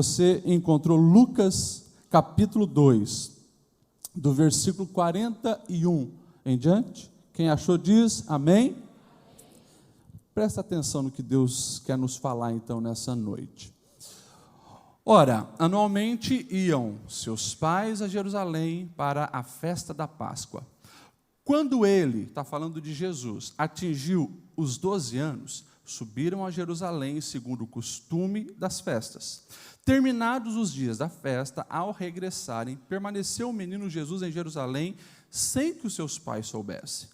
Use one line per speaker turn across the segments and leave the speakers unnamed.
você encontrou Lucas capítulo 2, do versículo 41 em diante. Quem achou diz amém. Presta atenção no que Deus quer nos falar então nessa noite. Ora, anualmente iam seus pais a Jerusalém para a festa da Páscoa. Quando ele, está falando de Jesus, atingiu os 12 anos, subiram a Jerusalém segundo o costume das festas. Terminados os dias da festa, ao regressarem, permaneceu o menino Jesus em Jerusalém, sem que os seus pais soubessem.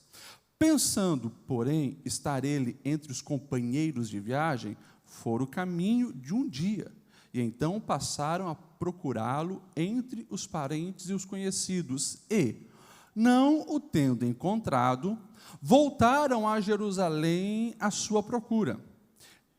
Pensando, porém, estar ele entre os companheiros de viagem, foram o caminho de um dia, e então passaram a procurá-lo entre os parentes e os conhecidos, e, não o tendo encontrado, voltaram a Jerusalém à sua procura.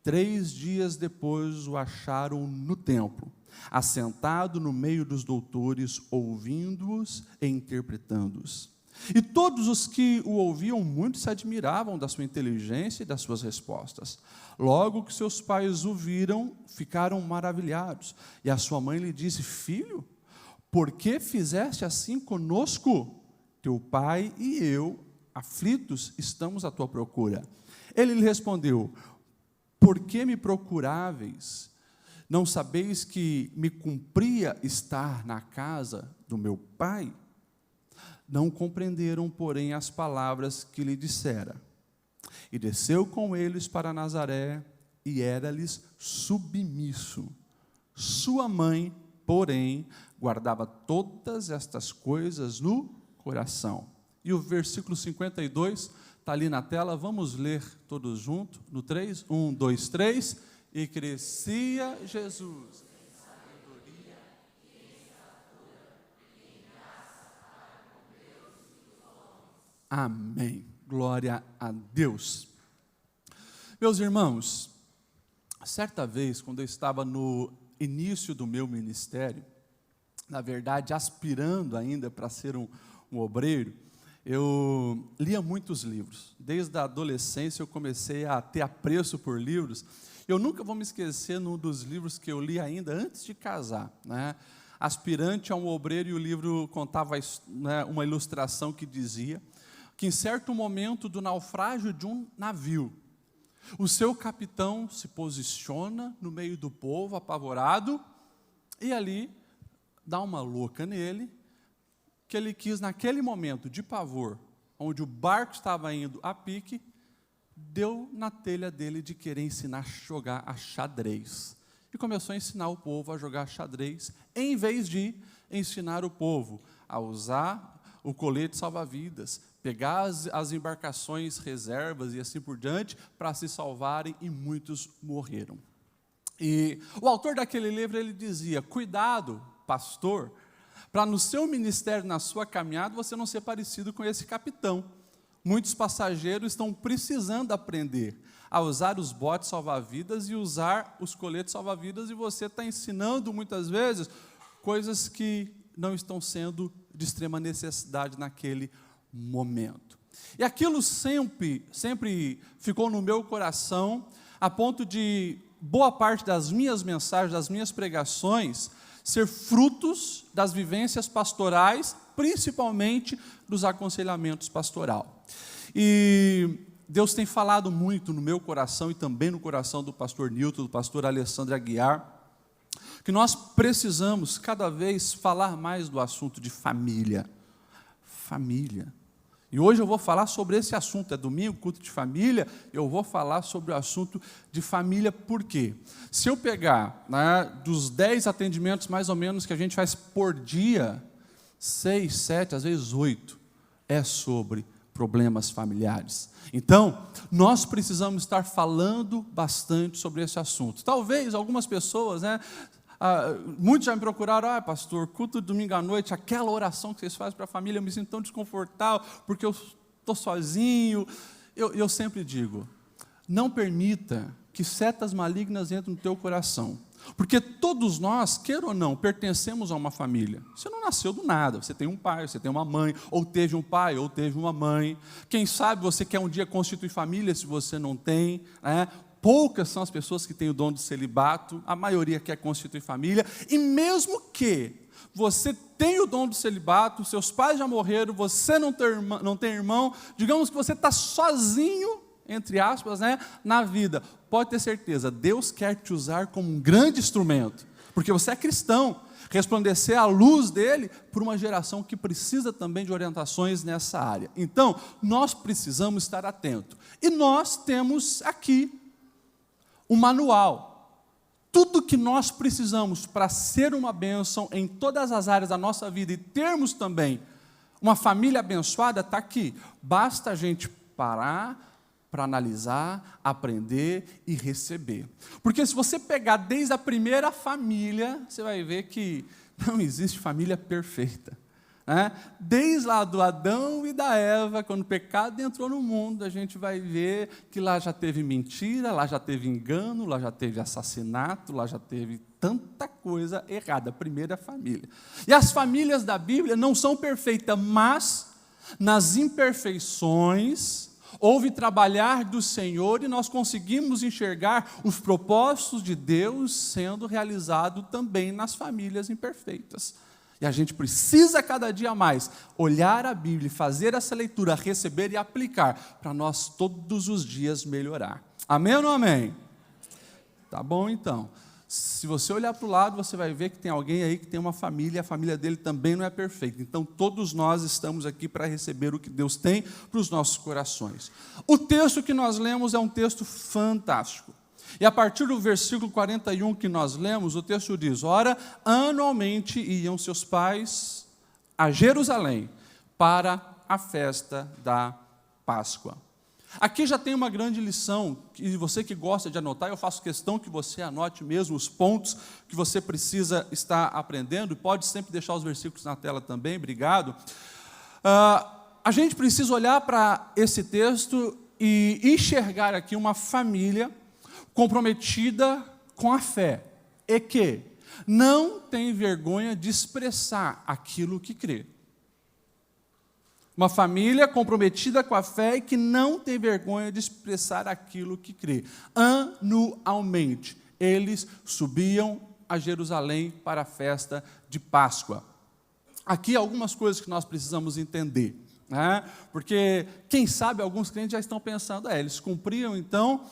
3 dias depois o acharam no templo, assentado no meio dos doutores, ouvindo-os e interpretando-os. E todos os que o ouviam muito se admiravam da sua inteligência e das suas respostas. Logo que seus pais o viram, ficaram maravilhados. E a sua mãe lhe disse: Filho, por que fizeste assim conosco? Teu pai e eu, aflitos, estamos à tua procura. Ele lhe respondeu: Por que me procuráveis? Não sabeis que me cumpria estar na casa do meu pai? Não compreenderam, porém, as palavras que lhe dissera. E desceu com eles para Nazaré, e era-lhes submisso. Sua mãe, porém, guardava todas estas coisas no coração. E o versículo 52 está ali na tela, vamos ler todos juntos, no 3, 1, 2, 3. E crescia Jesus em sabedoria e em estatura e em graça para com Deus e os homens. Amém. Glória a Deus. Meus irmãos, certa vez, quando eu estava no início do meu ministério, na verdade, aspirando ainda para ser um obreiro, eu lia muitos livros. Desde a adolescência eu comecei a ter apreço por livros. Eu nunca vou me esquecer num dos livros que eu li ainda antes de casar, né? Aspirante a um obreiro, e o livro contava, né, uma ilustração que dizia que em certo momento do naufrágio de um navio, o seu capitão se posiciona no meio do povo apavorado e ali dá uma louca nele, que ele quis, naquele momento de pavor, onde o barco estava indo a pique, deu na telha dele de querer ensinar a jogar a xadrez. E começou a ensinar o povo a jogar xadrez, em vez de ensinar o povo a usar o colete salva-vidas, pegar as embarcações reservas e assim por diante, para se salvarem, e muitos morreram. E o autor daquele livro, ele dizia: cuidado, pastor, para no seu ministério, na sua caminhada, você não ser parecido com esse capitão. Muitos passageiros estão precisando aprender a usar os botes salva-vidas e usar os coletes salva-vidas, e você está ensinando muitas vezes coisas que não estão sendo de extrema necessidade naquele momento. E aquilo sempre ficou no meu coração, a ponto de boa parte das minhas mensagens, das minhas pregações, ser frutos das vivências pastorais, principalmente dos aconselhamentos pastoral. E Deus tem falado muito no meu coração e também no coração do pastor Nilton, do pastor Alessandro Aguiar, que nós precisamos cada vez falar mais do assunto de família. Família. E hoje eu vou falar sobre esse assunto, é domingo, culto de família, eu vou falar sobre o assunto de família, por quê? Se eu pegar, né, dos 10 atendimentos mais ou menos que a gente faz por dia, 6, 7, às vezes 8, é sobre problemas familiares. Então, nós precisamos estar falando bastante sobre esse assunto. Talvez algumas pessoas, né, muitos já me procuraram: pastor, culto de domingo à noite, aquela oração que vocês fazem para a família, eu me sinto tão desconfortável, porque eu estou sozinho. Eu sempre digo: não permita que setas malignas entrem no teu coração, porque todos nós, queira ou não, pertencemos a uma família. Você não nasceu do nada, você tem um pai, você tem uma mãe, ou teve um pai, ou teve uma mãe. Quem sabe você quer um dia constituir família, se você não tem, né? poucas são as pessoas que têm o dom do celibato, a maioria quer constituir família, e mesmo que você tenha o dom do celibato, seus pais já morreram, você não tem irmão, digamos que você está sozinho, entre aspas, né, na vida, pode ter certeza, Deus quer te usar como um grande instrumento, porque você é cristão, resplandecer a luz dele por uma geração que precisa também de orientações nessa área. Então, nós precisamos estar atentos. E nós temos aqui um manual. Tudo que nós precisamos para ser uma bênção em todas as áreas da nossa vida e termos também uma família abençoada, está aqui. Basta a gente parar para analisar, aprender e receber. Porque se você pegar desde a primeira família, você vai ver que não existe família perfeita. Né? Desde lá do Adão e da Eva, quando o pecado entrou no mundo, a gente vai ver que lá já teve mentira, lá já teve engano, lá já teve assassinato, lá já teve tanta coisa errada, a primeira família. E as famílias da Bíblia não são perfeitas, mas nas imperfeições houve trabalhar do Senhor e nós conseguimos enxergar os propósitos de Deus sendo realizados também nas famílias imperfeitas. E a gente precisa cada dia mais olhar a Bíblia, fazer essa leitura, receber e aplicar, para nós todos os dias melhorar. Amém ou não amém? Tá bom então. Se você olhar para o lado, você vai ver que tem alguém aí que tem uma família, e a família dele também não é perfeita. Então, todos nós estamos aqui para receber o que Deus tem para os nossos corações. O texto que nós lemos é um texto fantástico. E a partir do versículo 41 que nós lemos, o texto diz: ora, anualmente iam seus pais a Jerusalém para a festa da Páscoa. Aqui já tem uma grande lição, e você que gosta de anotar, eu faço questão que você anote mesmo os pontos que você precisa estar aprendendo, pode sempre deixar os versículos na tela também, obrigado. A gente precisa olhar para esse texto e enxergar aqui uma família comprometida com a fé, e que não tem vergonha de expressar aquilo que crê. Uma família comprometida com a fé e que não tem vergonha de expressar aquilo que crê. Anualmente, eles subiam a Jerusalém para a festa de Páscoa. Aqui algumas coisas que nós precisamos entender. Né? Porque, quem sabe, alguns crentes já estão pensando, eles cumpriam então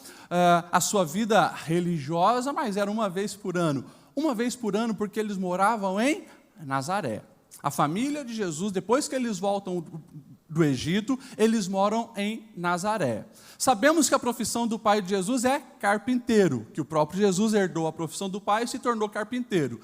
a sua vida religiosa, mas era uma vez por ano. Uma vez por ano porque eles moravam em Nazaré. A família de Jesus, depois que eles voltam do Egito, eles moram em Nazaré. Sabemos que a profissão do pai de Jesus é carpinteiro, que o próprio Jesus herdou a profissão do pai e se tornou carpinteiro.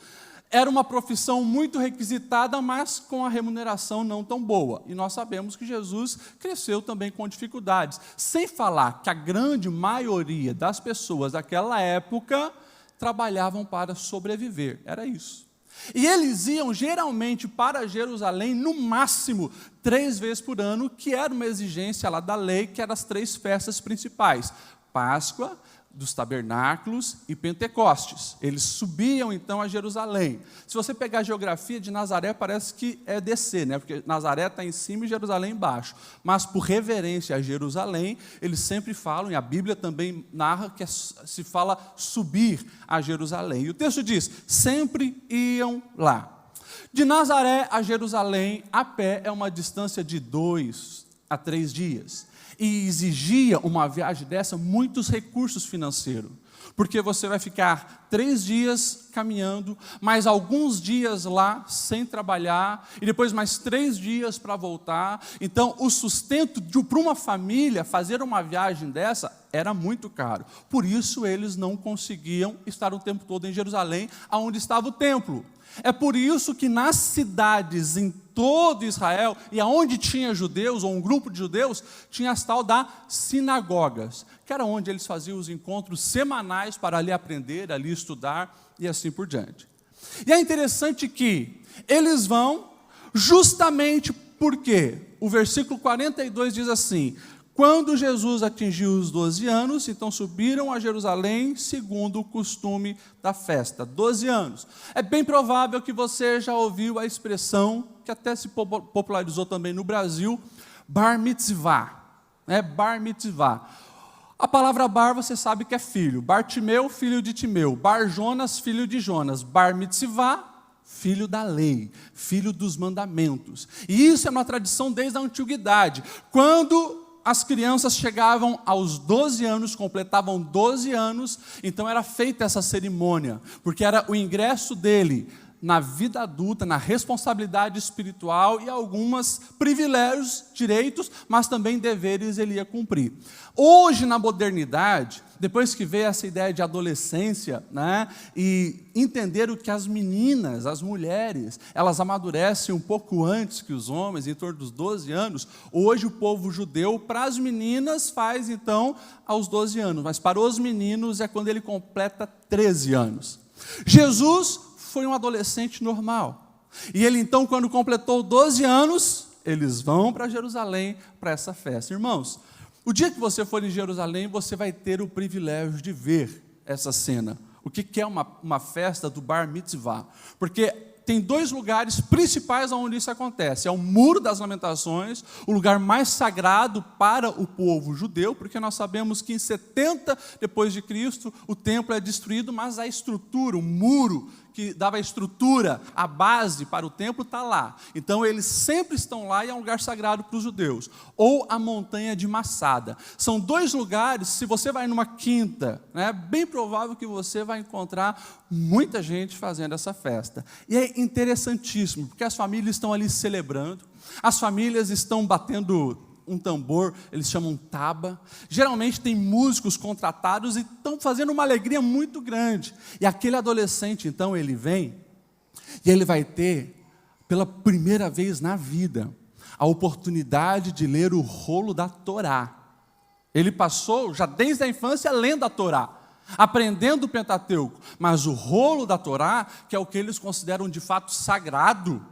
Era uma profissão muito requisitada, mas com a remuneração não tão boa. E nós sabemos que Jesus cresceu também com dificuldades. Sem falar que a grande maioria das pessoas daquela época trabalhavam para sobreviver. Era isso. E eles iam geralmente para Jerusalém, no máximo 3 vezes por ano, que era uma exigência lá da lei, que eram as 3 festas principais: Páscoa, dos Tabernáculos e Pentecostes. Eles subiam então a Jerusalém. Se você pegar a geografia de Nazaré, parece que é descer, né? Porque Nazaré está em cima e Jerusalém embaixo. Mas por reverência a Jerusalém, eles sempre falam, e a Bíblia também narra, que se fala subir a Jerusalém. E o texto diz: sempre iam lá. De Nazaré a Jerusalém, a pé, é uma distância de 2 a 3 dias. E exigia uma viagem dessa muitos recursos financeiros, porque você vai ficar 3 dias caminhando, mais alguns dias lá sem trabalhar, e depois mais 3 dias para voltar. Então, o sustento para uma família, fazer uma viagem dessa, era muito caro. Por isso, eles não conseguiam estar o tempo todo em Jerusalém, onde estava o templo. É por isso que nas cidades em todo Israel, e aonde tinha judeus, ou um grupo de judeus, tinha as tal das sinagogas, que era onde eles faziam os encontros semanais para ali aprender, ali estudar, e assim por diante. E é interessante que eles vão justamente porque o versículo 42 diz assim: quando Jesus atingiu os 12 anos, então subiram a Jerusalém segundo o costume da festa. 12 anos. É bem provável que você já ouviu a expressão, que até se popularizou também no Brasil, bar mitzvah. Bar mitzvah. A palavra Bar, você sabe que é filho. Bartimeu, filho de Timeu. Bar Jonas, filho de Jonas. Bar Mitzvah, filho da lei, filho dos mandamentos. E isso é uma tradição desde a antiguidade. Quando as crianças chegavam aos 12 anos, completavam 12 anos, então era feita essa cerimônia, porque era o ingresso dele na vida adulta, na responsabilidade espiritual e alguns privilégios, direitos, mas também deveres ele ia cumprir. Hoje, na modernidade, depois que veio essa ideia de adolescência, né, e entenderam que as meninas, as mulheres, elas amadurecem um pouco antes que os homens, em torno dos 12 anos, hoje o povo judeu, para as meninas, faz então aos 12 anos, mas para os meninos é quando ele completa 13 anos. Jesus foi um adolescente normal. E ele então, quando completou 12 anos, eles vão para Jerusalém para essa festa. Irmãos, o dia que você for em Jerusalém, você vai ter o privilégio de ver essa cena. O que é uma festa do Bar Mitzvah? Porque tem dois lugares principais onde isso acontece. É o Muro das Lamentações, o lugar mais sagrado para o povo judeu, porque nós sabemos que em 70 depois de Cristo o templo é destruído, mas a estrutura, o muro que dava a estrutura, a base para o templo está lá. Então eles sempre estão lá e é um lugar sagrado para os judeus. Ou a montanha de Massada. São dois lugares, se você vai numa quinta, é bem provável que você vai encontrar muita gente fazendo essa festa. E é interessantíssimo, porque as famílias estão ali celebrando, as famílias estão batendo um tambor, eles chamam taba. Geralmente tem músicos contratados e estão fazendo uma alegria muito grande. E aquele adolescente, então, ele vem e ele vai ter, pela primeira vez na vida, a oportunidade de ler o rolo da Torá. Ele passou, já desde a infância, lendo a Torá, aprendendo o Pentateuco, mas o rolo da Torá, que é o que eles consideram de fato sagrado,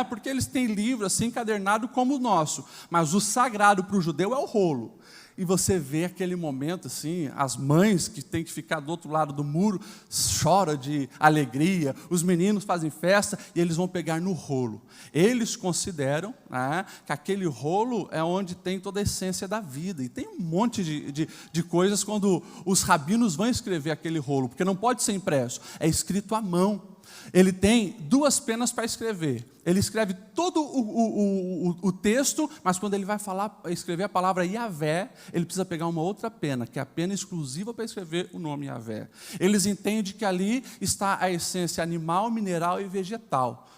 porque eles têm livro assim encadernado como o nosso, mas o sagrado para o judeu é o rolo. E você vê aquele momento assim, as mães que têm que ficar do outro lado do muro choram de alegria, os meninos fazem festa e eles vão pegar no rolo. Eles consideram que aquele rolo é onde tem toda a essência da vida. E tem um monte de coisas quando os rabinos vão escrever aquele rolo, porque não pode ser impresso, é escrito à mão. Ele tem 2 penas para escrever. Ele escreve todo o texto, mas quando ele vai escrever a palavra Yahvé, ele precisa pegar uma outra pena, que é a pena exclusiva para escrever o nome Yahvé. Eles entendem que ali está a essência animal, mineral e vegetal.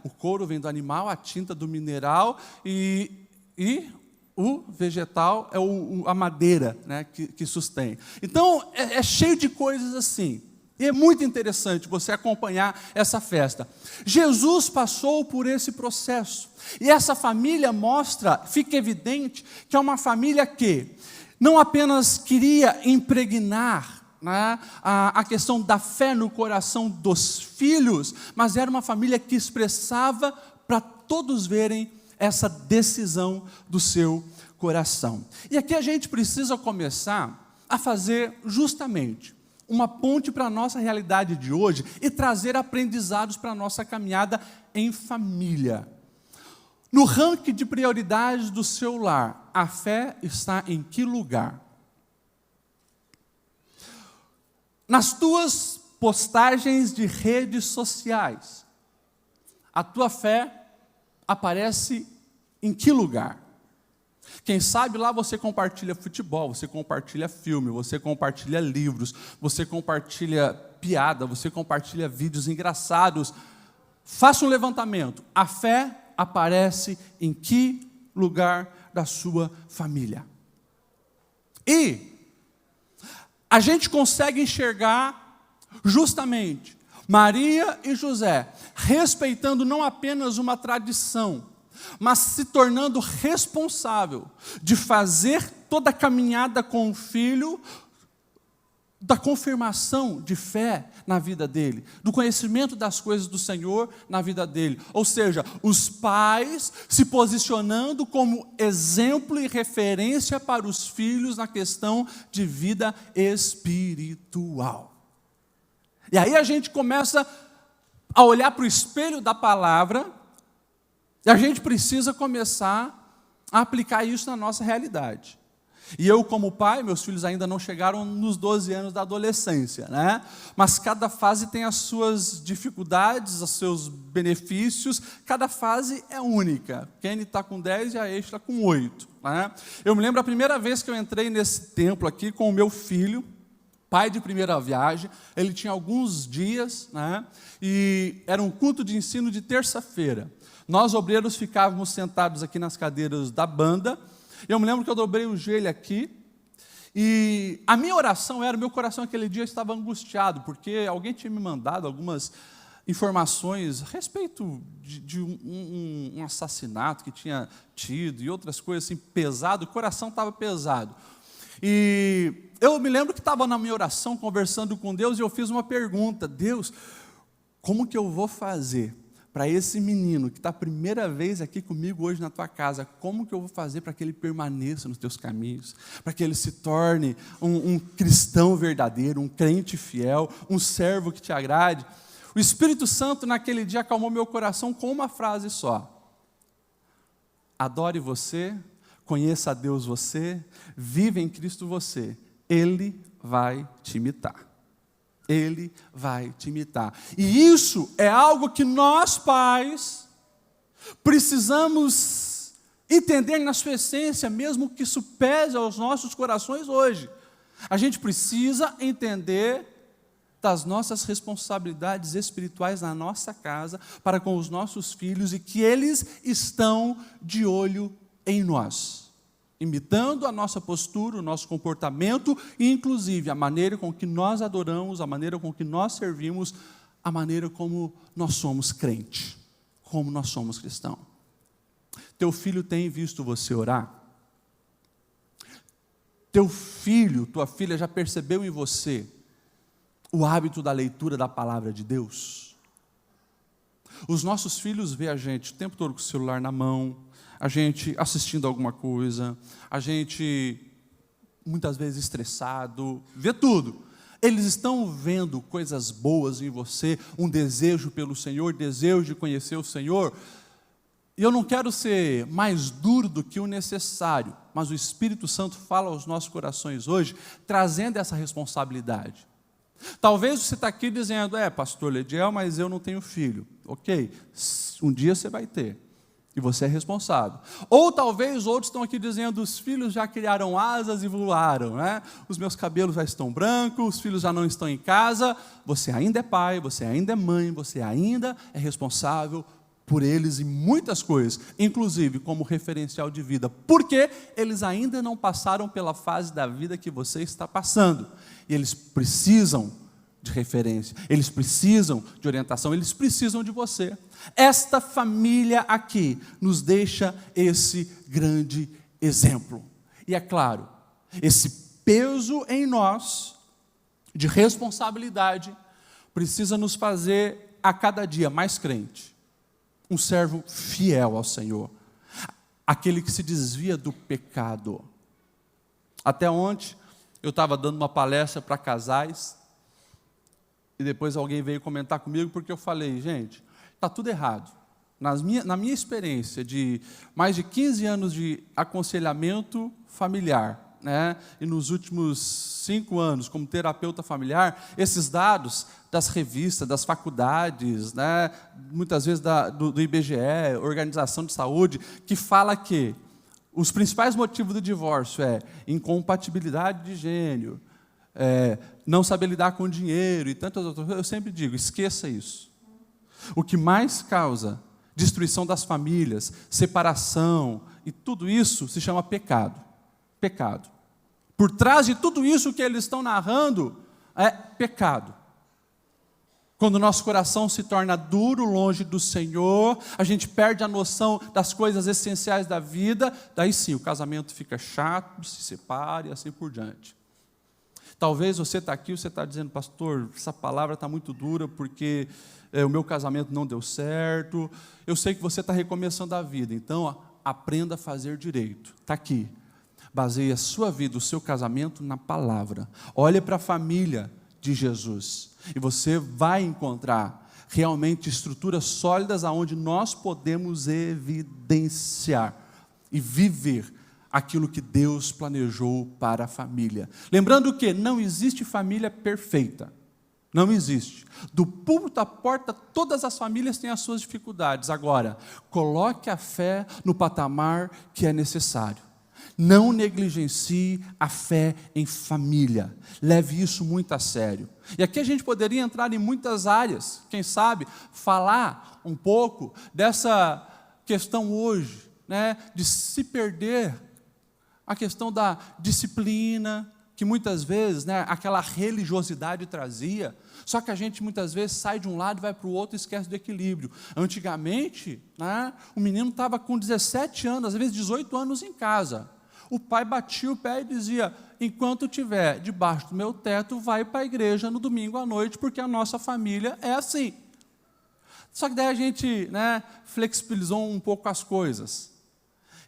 O couro vem do animal, a tinta do mineral e o vegetal é a madeira que sustém. Então, é cheio de coisas assim. E é muito interessante você acompanhar essa festa. Jesus passou por esse processo. E essa família fica evidente que é uma família que não apenas queria impregnar a questão da fé no coração dos filhos, mas era uma família que expressava para todos verem essa decisão do seu coração. E aqui a gente precisa começar a fazer justamente uma ponte para a nossa realidade de hoje e trazer aprendizados para a nossa caminhada em família. No ranking de prioridades do seu lar, a fé está em que lugar? Nas tuas postagens de redes sociais, a tua fé aparece em que lugar? Quem sabe lá você compartilha futebol, você compartilha filme, você compartilha livros, você compartilha piada, você compartilha vídeos engraçados. Faça um levantamento. A fé aparece em que lugar da sua família? E a gente consegue enxergar justamente Maria e José respeitando não apenas uma tradição, mas se tornando responsável de fazer toda a caminhada com o filho, da confirmação de fé na vida dele, do conhecimento das coisas do Senhor na vida dele. Ou seja, os pais se posicionando como exemplo e referência para os filhos na questão de vida espiritual. E aí a gente começa a olhar para o espelho da palavra, e a gente precisa começar a aplicar isso na nossa realidade. E eu, como pai, meus filhos ainda não chegaram nos 12 anos da adolescência, né? Mas cada fase tem as suas dificuldades, os seus benefícios, cada fase é única. Kenny está com 10 e a Eixa está com 8. Né? Eu me lembro a primeira vez que eu entrei nesse templo aqui com o meu filho, pai de primeira viagem, ele tinha alguns dias, né? E era um culto de ensino de terça-feira. Nós, obreiros, ficávamos sentados aqui nas cadeiras da banda. Eu me lembro que eu dobrei o joelho aqui, e a minha oração era, meu coração aquele dia estava angustiado, porque alguém tinha me mandado algumas informações a respeito de um assassinato que tinha tido, e outras coisas assim, pesado, o coração estava pesado. E eu me lembro que estava na minha oração, conversando com Deus, e eu fiz uma pergunta: Deus, como que eu vou fazer para esse menino que está a primeira vez aqui comigo hoje na tua casa, como que eu vou fazer para que ele permaneça nos teus caminhos, para que ele se torne um cristão verdadeiro, um crente fiel, um servo que te agrade? O Espírito Santo naquele dia acalmou meu coração com uma frase só: adore você, conheça a Deus você, vive em Cristo você, Ele vai te imitar. Ele vai te imitar. E isso é algo que nós, pais, precisamos entender na sua essência, mesmo que isso pese aos nossos corações hoje. A gente precisa entender das nossas responsabilidades espirituais na nossa casa, para com os nossos filhos, e que eles estão de olho em nós, imitando a nossa postura, o nosso comportamento, e inclusive a maneira com que nós adoramos, a maneira com que nós servimos, a maneira como nós somos crente, como nós somos cristão. Teu filho tem visto você orar? Teu filho, tua filha já percebeu em você o hábito da leitura da palavra de Deus? Os nossos filhos veem a gente o tempo todo com o celular na mão, a gente assistindo alguma coisa, a gente muitas vezes estressado, vê tudo. Eles estão vendo coisas boas em você, um desejo pelo Senhor, desejo de conhecer o Senhor. E eu não quero ser mais duro do que o necessário, mas o Espírito Santo fala aos nossos corações hoje, trazendo essa responsabilidade. Talvez você está aqui dizendo: pastor Lediel, mas eu não tenho filho. Ok, um dia você vai ter. E você é responsável. Ou talvez outros estão aqui dizendo: os filhos já criaram asas e voaram, né? Os meus cabelos já estão brancos, os filhos já não estão em casa. Você ainda é pai, você ainda é mãe, você ainda é responsável por eles em muitas coisas, inclusive como referencial de vida, porque eles ainda não passaram pela fase da vida que você está passando, e eles precisam de referência, eles precisam de orientação, eles precisam de você. Esta família aqui nos deixa esse grande exemplo. E é claro, esse peso em nós, de responsabilidade, precisa nos fazer a cada dia mais crente, um servo fiel ao Senhor, aquele que se desvia do pecado. Até ontem, eu estava dando uma palestra para casais, e depois alguém veio comentar comigo, porque eu falei: gente, está tudo errado. Na minha experiência de mais de 15 anos de aconselhamento familiar, né, e nos últimos 5 anos como terapeuta familiar, esses dados das revistas, das faculdades, né, muitas vezes do IBGE, Organização de Saúde, que fala que os principais motivos do divórcio é incompatibilidade de gênero, não saber lidar com dinheiro e tantas outras coisas. Eu sempre digo: esqueça isso. O que mais causa destruição das famílias, separação e tudo isso se chama pecado. Pecado. Por trás de tudo isso que eles estão narrando é pecado. Quando o nosso coração se torna duro, longe do Senhor, a gente perde a noção das coisas essenciais da vida, daí sim o casamento fica chato, se separa e assim por diante. Talvez você está aqui, você está dizendo: pastor, essa palavra está muito dura porque o meu casamento não deu certo. Eu sei que você está recomeçando a vida, então aprenda a fazer direito. Está aqui. Baseie a sua vida, o seu casamento na palavra. Olhe para a família de Jesus e você vai encontrar realmente estruturas sólidas aonde nós podemos evidenciar e viver aquilo que Deus planejou para a família. Lembrando que não existe família perfeita. Não existe. Do púlpito à porta, todas as famílias têm as suas dificuldades. Agora, coloque a fé no patamar que é necessário. Não negligencie a fé em família. Leve isso muito a sério. E aqui a gente poderia entrar em muitas áreas. Quem sabe falar um pouco dessa questão hoje, né, de se perder a questão da disciplina, que muitas vezes, né, aquela religiosidade trazia, só que a gente muitas vezes sai de um lado e vai para o outro e esquece do equilíbrio. Antigamente, né, o menino estava com 17 anos, às vezes 18 anos em casa. O pai batia o pé e dizia: enquanto estiver debaixo do meu teto, vai para a igreja no domingo à noite, porque a nossa família é assim. Só que daí a gente, né, flexibilizou um pouco as coisas.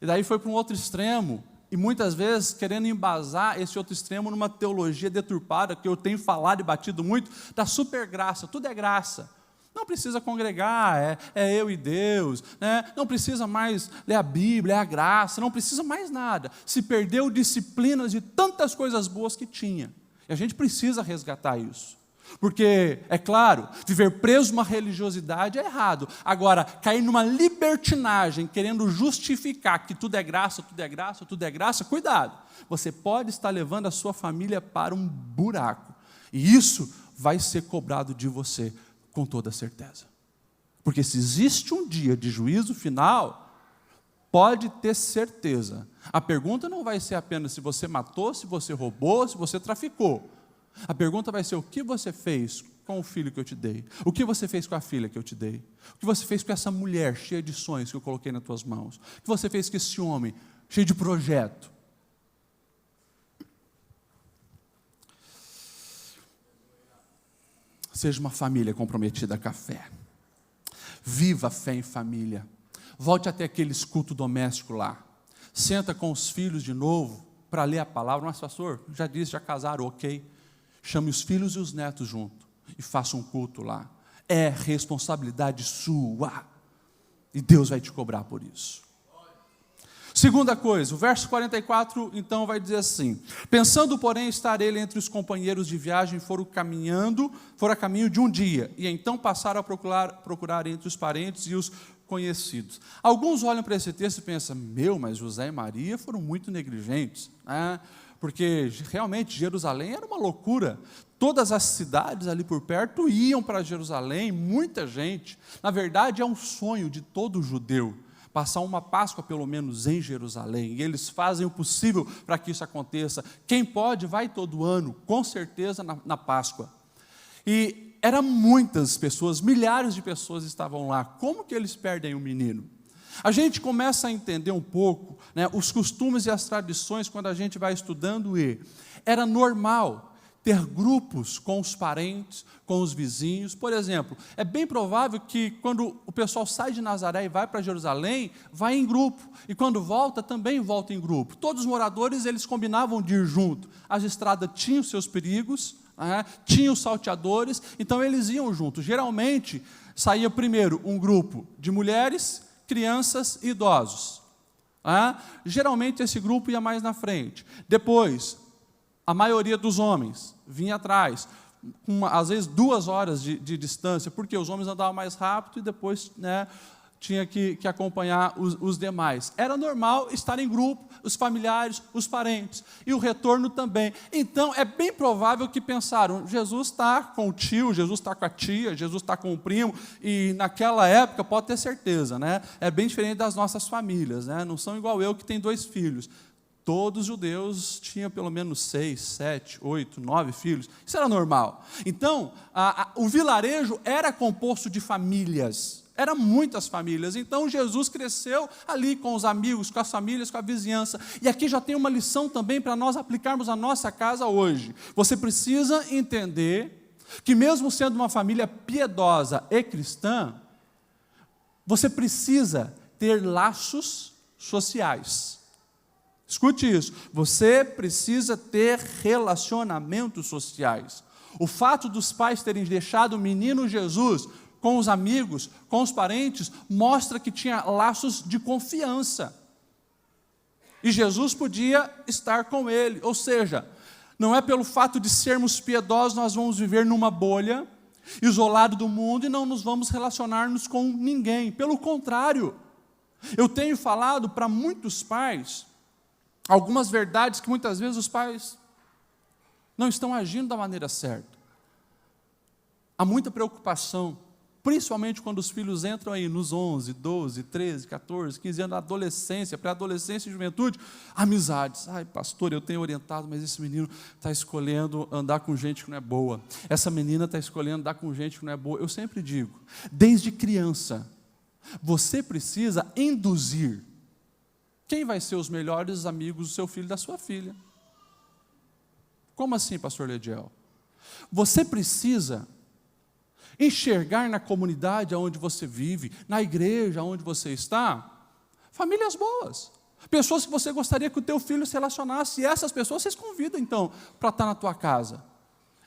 E daí foi para um outro extremo, e muitas vezes querendo embasar esse outro extremo numa teologia deturpada, que eu tenho falado e batido muito, da supergraça. Tudo é graça. Não precisa congregar, é eu e Deus, né? Não precisa mais ler a Bíblia, é a graça, não precisa mais nada. Se perdeu disciplinas de tantas coisas boas que tinha. E a gente precisa resgatar isso. Porque, é claro, viver preso numa religiosidade é errado. Agora, cair numa libertinagem, querendo justificar que tudo é graça, tudo é graça, tudo é graça, cuidado. Você pode estar levando a sua família para um buraco. E isso vai ser cobrado de você, com toda certeza. Porque se existe um dia de juízo final, pode ter certeza. A pergunta não vai ser apenas se você matou, se você roubou, se você traficou. A pergunta vai ser: o que você fez com o filho que eu te dei? O que você fez com a filha que eu te dei? O que você fez com essa mulher cheia de sonhos que eu coloquei nas tuas mãos? O que você fez com esse homem cheio de projeto? Seja uma família comprometida com a fé. Viva a fé em família. Volte até aqueles cultos domésticos lá. Senta com os filhos de novo para ler a palavra. Mas, pastor, já disse, já casaram, ok. Chame os filhos e os netos junto e faça um culto lá. É responsabilidade sua. E Deus vai te cobrar por isso. Segunda coisa, o verso 44, então, vai dizer assim: pensando, porém, estar ele entre os companheiros de viagem, foram a caminho de um dia, e então passaram a procurar entre os parentes e os conhecidos. Alguns olham para esse texto e pensam: mas José e Maria foram muito negligentes, né? Porque realmente Jerusalém era uma loucura. Todas as cidades ali por perto iam para Jerusalém, muita gente. Na verdade, é um sonho de todo judeu passar uma Páscoa, pelo menos, em Jerusalém. E eles fazem o possível para que isso aconteça. Quem pode, vai todo ano, com certeza, na Páscoa. E eram muitas pessoas, milhares de pessoas estavam lá. Como que eles perdem o menino? A gente começa a entender um pouco, né, os costumes e as tradições quando a gente vai estudando, e era normal ter grupos com os parentes, com os vizinhos. Por exemplo, é bem provável que quando o pessoal sai de Nazaré e vai para Jerusalém, vai em grupo, e quando volta, também volta em grupo. Todos os moradores, eles combinavam de ir junto. As estradas tinham seus perigos, tinham salteadores, então eles iam juntos. Geralmente, saía primeiro um grupo de mulheres, crianças e idosos. Geralmente esse grupo ia mais na frente. Depois, a maioria dos homens vinha atrás, às vezes 2 horas de distância, porque os homens andavam mais rápido e depois, né, tinha que acompanhar os demais. Era normal estar em grupo, os familiares, os parentes, e o retorno também. Então, é bem provável que pensaram: Jesus está com o tio, Jesus está com a tia, Jesus está com o primo, e naquela época, pode ter certeza, né, é bem diferente das nossas famílias, né, não são igual eu que tenho 2 filhos. Todos os judeus tinham pelo menos 6, 7, 8, 9 filhos. Isso era normal. Então, o vilarejo era composto de famílias. Eram muitas famílias. Então, Jesus cresceu ali com os amigos, com as famílias, com a vizinhança. E aqui já tem uma lição também para nós aplicarmos na nossa casa hoje. Você precisa entender que mesmo sendo uma família piedosa e cristã, você precisa ter laços sociais. Escute isso, você precisa ter relacionamentos sociais. O fato dos pais terem deixado o menino Jesus com os amigos, com os parentes, mostra que tinha laços de confiança. E Jesus podia estar com ele. Ou seja, não é pelo fato de sermos piedosos nós vamos viver numa bolha, isolado do mundo, e não nos vamos relacionar-nos com ninguém. Pelo contrário, eu tenho falado para muitos pais algumas verdades que muitas vezes os pais não estão agindo da maneira certa. Há muita preocupação, principalmente quando os filhos entram aí nos 11, 12, 13, 14, 15 anos, adolescência, pré-adolescência e juventude, amizades. Ai, pastor, eu tenho orientado, mas esse menino está escolhendo andar com gente que não é boa. Essa menina está escolhendo andar com gente que não é boa. Eu sempre digo, desde criança, você precisa induzir quem vai ser os melhores amigos do seu filho e da sua filha. Como assim, pastor Lediel? Você precisa enxergar na comunidade onde você vive, na igreja onde você está, famílias boas, pessoas que você gostaria que o teu filho se relacionasse, e essas pessoas vocês convidam então para estar na tua casa.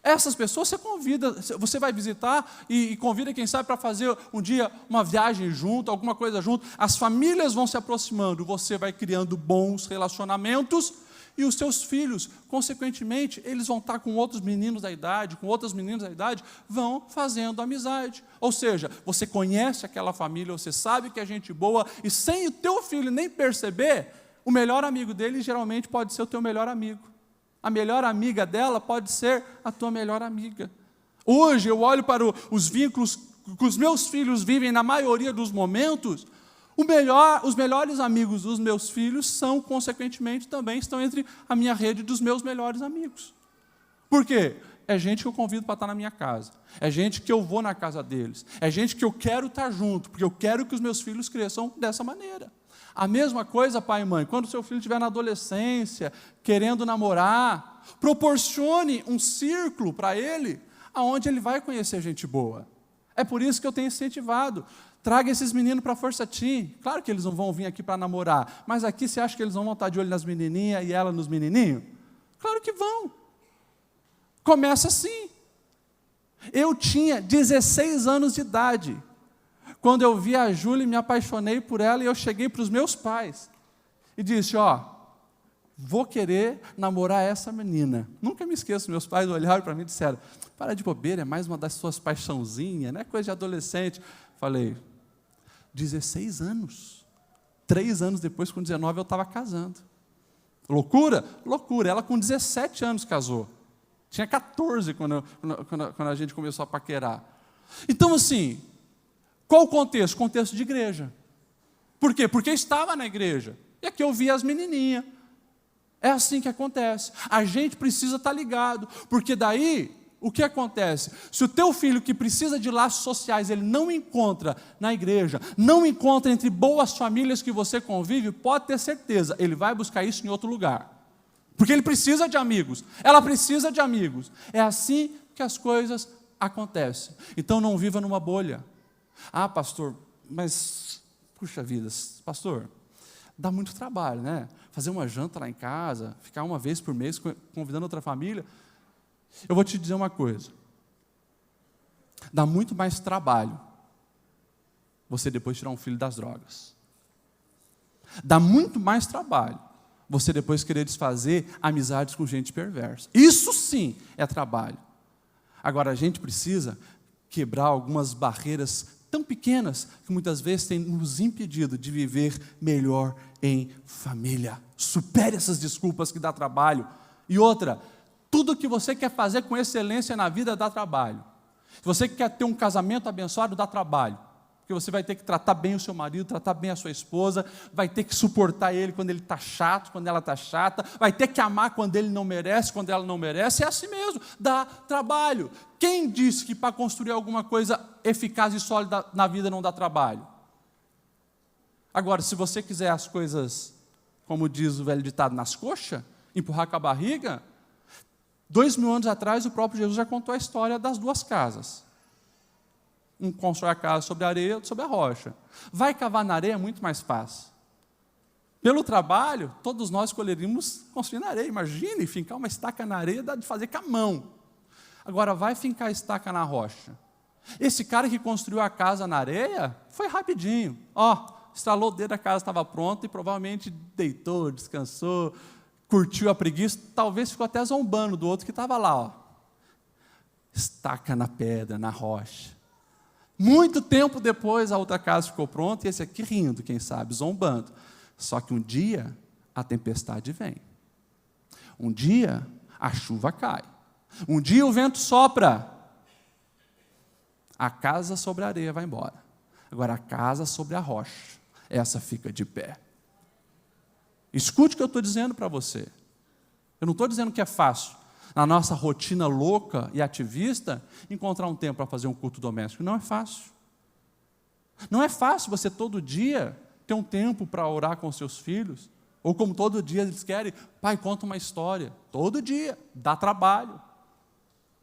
Essas pessoas você convida, você vai visitar e convida quem sabe para fazer um dia uma viagem junto, alguma coisa junto. As famílias vão se aproximando, você vai criando bons relacionamentos, e os seus filhos, consequentemente, eles vão estar com outros meninos da idade, com outras meninas da idade, vão fazendo amizade. Ou seja, você conhece aquela família, você sabe que é gente boa, e sem o teu filho nem perceber, o melhor amigo dele geralmente pode ser o teu melhor amigo. A melhor amiga dela pode ser a tua melhor amiga. Hoje eu olho para os vínculos que os meus filhos vivem na maioria dos momentos. Os melhores amigos dos meus filhos são, consequentemente, também estão entre a minha rede dos meus melhores amigos. Por quê? É gente que eu convido para estar na minha casa. É gente que eu vou na casa deles. É gente que eu quero estar junto, porque eu quero que os meus filhos cresçam dessa maneira. A mesma coisa, pai e mãe, quando o seu filho estiver na adolescência, querendo namorar, proporcione um círculo para ele, onde ele vai conhecer gente boa. É por isso que eu tenho incentivado. Traga esses meninos para a Força Team. Claro que eles não vão vir aqui para namorar, mas aqui você acha que eles não vão estar de olho nas menininhas e ela nos menininhos? Claro que vão. Começa assim. Eu tinha 16 anos de idade. Quando eu vi a Júlia, me apaixonei por ela e eu cheguei para os meus pais e disse, vou querer namorar essa menina. Nunca me esqueço, meus pais olharam para mim e disseram, para de bobeira, é mais uma das suas paixãozinhas, não é coisa de adolescente. Falei, 16 anos. 3 anos depois, com 19, eu estava casando. Loucura? Loucura. Ela com 17 anos casou. Tinha 14 quando a gente começou a paquerar. Então, assim, qual o contexto? Contexto de igreja. Por quê? Porque estava na igreja. E aqui eu via as menininhas. É assim que acontece. A gente precisa estar ligado, porque daí, o que acontece? Se o teu filho que precisa de laços sociais, ele não encontra na igreja, não encontra entre boas famílias que você convive, pode ter certeza, ele vai buscar isso em outro lugar. Porque ele precisa de amigos, ela precisa de amigos. É assim que as coisas acontecem. Então não viva numa bolha. Ah, pastor, mas, puxa vida, pastor, dá muito trabalho, né? Fazer uma janta lá em casa, ficar uma vez por mês convidando outra família. Eu vou te dizer uma coisa. Dá muito mais trabalho você depois tirar um filho das drogas. Dá muito mais trabalho você depois querer desfazer amizades com gente perversa. Isso sim é trabalho. Agora, a gente precisa quebrar algumas barreiras tão pequenas que muitas vezes têm nos impedido de viver melhor em família. Supere essas desculpas que dá trabalho. E outra, tudo que você quer fazer com excelência na vida dá trabalho. Se você quer ter um casamento abençoado, dá trabalho. Porque você vai ter que tratar bem o seu marido, tratar bem a sua esposa, vai ter que suportar ele quando ele está chato, quando ela está chata, vai ter que amar quando ele não merece, quando ela não merece. É assim mesmo, dá trabalho. Quem disse que para construir alguma coisa eficaz e sólida na vida não dá trabalho? Agora, se você quiser as coisas, como diz o velho ditado, nas coxas, empurrar com a barriga, 2000 anos atrás o próprio Jesus já contou a história das duas casas. Um constrói a casa sobre a areia, outro sobre a rocha. Vai cavar na areia é muito mais fácil. Pelo trabalho, todos nós escolheríamos construir na areia. Imagine, fincar uma estaca na areia dá de fazer com a mão. Agora, vai fincar a estaca na rocha. Esse cara que construiu a casa na areia, foi rapidinho. estralou o dedo, a casa estava pronta e provavelmente deitou, descansou, curtiu a preguiça, talvez ficou até zombando do outro que estava lá, ó. Estaca na pedra, na rocha. Muito tempo depois a outra casa ficou pronta e esse aqui rindo, quem sabe, zombando. Só que um dia a tempestade vem. Um dia a chuva cai. Um dia o vento sopra. A casa sobre a areia vai embora. Agora a casa sobre a rocha, essa fica de pé. Escute o que eu estou dizendo para você. Eu não estou dizendo que é fácil, na nossa rotina louca e ativista, encontrar um tempo para fazer um culto doméstico. Não é fácil. Não é fácil você todo dia ter um tempo para orar com seus filhos, ou como todo dia eles querem, pai, conta uma história. Todo dia, dá trabalho.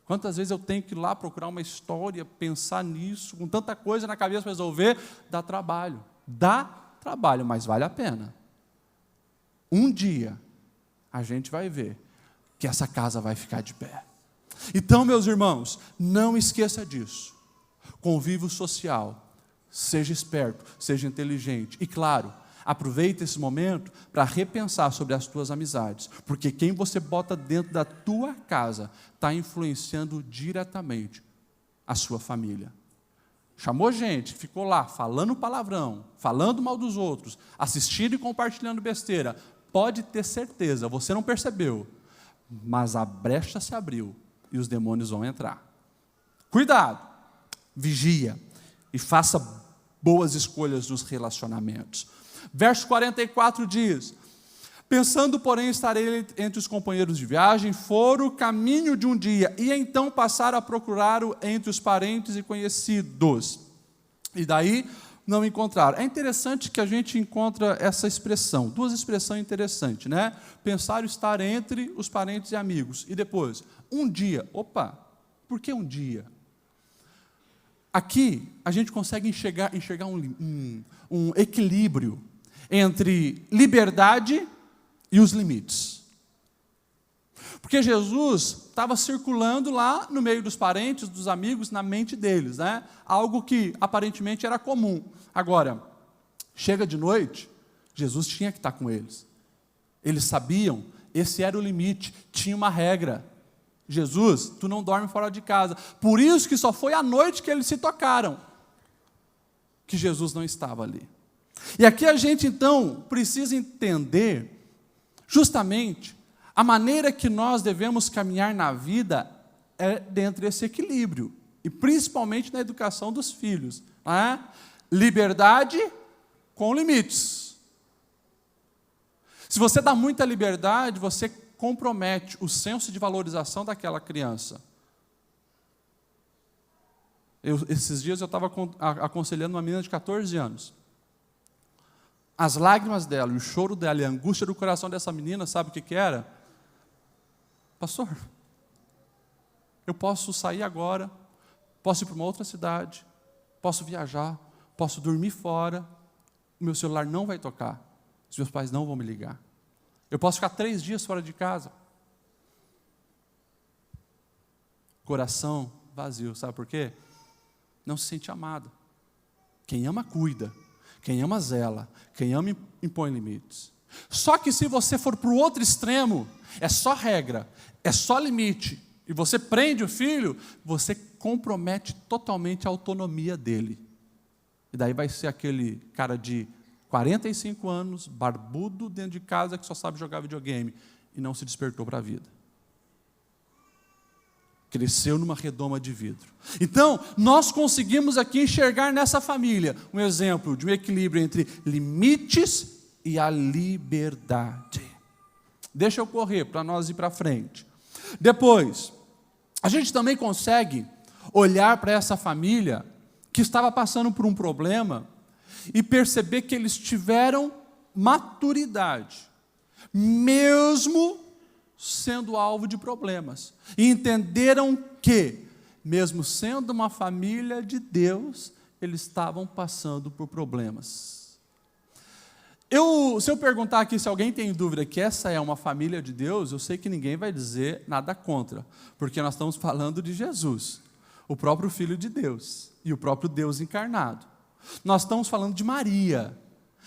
Quantas vezes eu tenho que ir lá procurar uma história, pensar nisso, com tanta coisa na cabeça para resolver, dá trabalho. Dá trabalho, mas vale a pena. Um dia, a gente vai ver que essa casa vai ficar de pé. Então, meus irmãos, não esqueça disso. Convívio social, seja esperto, seja inteligente. E claro, aproveite esse momento para repensar sobre as tuas amizades, porque quem você bota dentro da tua casa está influenciando diretamente a sua família. Chamou gente, ficou lá falando palavrão, falando mal dos outros, assistindo e compartilhando besteira. Pode ter certeza, você não percebeu, mas a brecha se abriu e os demônios vão entrar. Cuidado, vigia e faça boas escolhas nos relacionamentos. Verso 44 diz: pensando, porém, estar ele entre os companheiros de viagem, foram o caminho de um dia, e então passaram a procurá-lo entre os parentes e conhecidos. E daí não encontraram. É interessante que a gente encontra essa expressão, duas expressões interessantes, né? Pensar estar entre os parentes e amigos. E depois, um dia. Opa, por que um dia? Aqui a gente consegue enxergar um equilíbrio entre liberdade e os limites. Porque Jesus estava circulando lá no meio dos parentes, dos amigos, na mente deles, né? Algo que aparentemente era comum. Agora, chega de noite, Jesus tinha que estar com eles. Eles sabiam, esse era o limite, tinha uma regra. Jesus, tu não dorme fora de casa. Por isso que só foi à noite que eles se tocaram, que Jesus não estava ali. E aqui a gente então precisa entender justamente a maneira que nós devemos caminhar na vida é dentro desse equilíbrio, e principalmente na educação dos filhos, né? Liberdade com limites. Se você dá muita liberdade, você compromete o senso de valorização daquela criança. Esses dias eu estava aconselhando uma menina de 14 anos. As lágrimas dela, o choro dela e a angústia do coração dessa menina, sabe o que era? Pastor, eu posso sair agora, posso ir para uma outra cidade, posso viajar, posso dormir fora, o meu celular não vai tocar, os meus pais não vão me ligar. Eu posso ficar 3 dias fora de casa. Coração vazio, sabe por quê? Não se sente amado. Quem ama, cuida. Quem ama, zela. Quem ama, impõe limites. Só que se você for para o outro extremo, é só regra, é só limite, e você prende o filho, você compromete totalmente a autonomia dele. E daí vai ser aquele cara de 45 anos, barbudo, dentro de casa, que só sabe jogar videogame, e não se despertou para a vida. Cresceu numa redoma de vidro. Então, nós conseguimos aqui enxergar nessa família um exemplo de um equilíbrio entre limites e a liberdade. Deixa eu correr para nós ir para frente. Depois, a gente também consegue olhar para essa família que estava passando por um problema e perceber que eles tiveram maturidade, mesmo sendo alvo de problemas. E entenderam que, mesmo sendo uma família de Deus, eles estavam passando por problemas. Se eu perguntar aqui se alguém tem dúvida que essa é uma família de Deus, eu sei que ninguém vai dizer nada contra, porque nós estamos falando de Jesus, o próprio Filho de Deus, e o próprio Deus encarnado. Nós estamos falando de Maria,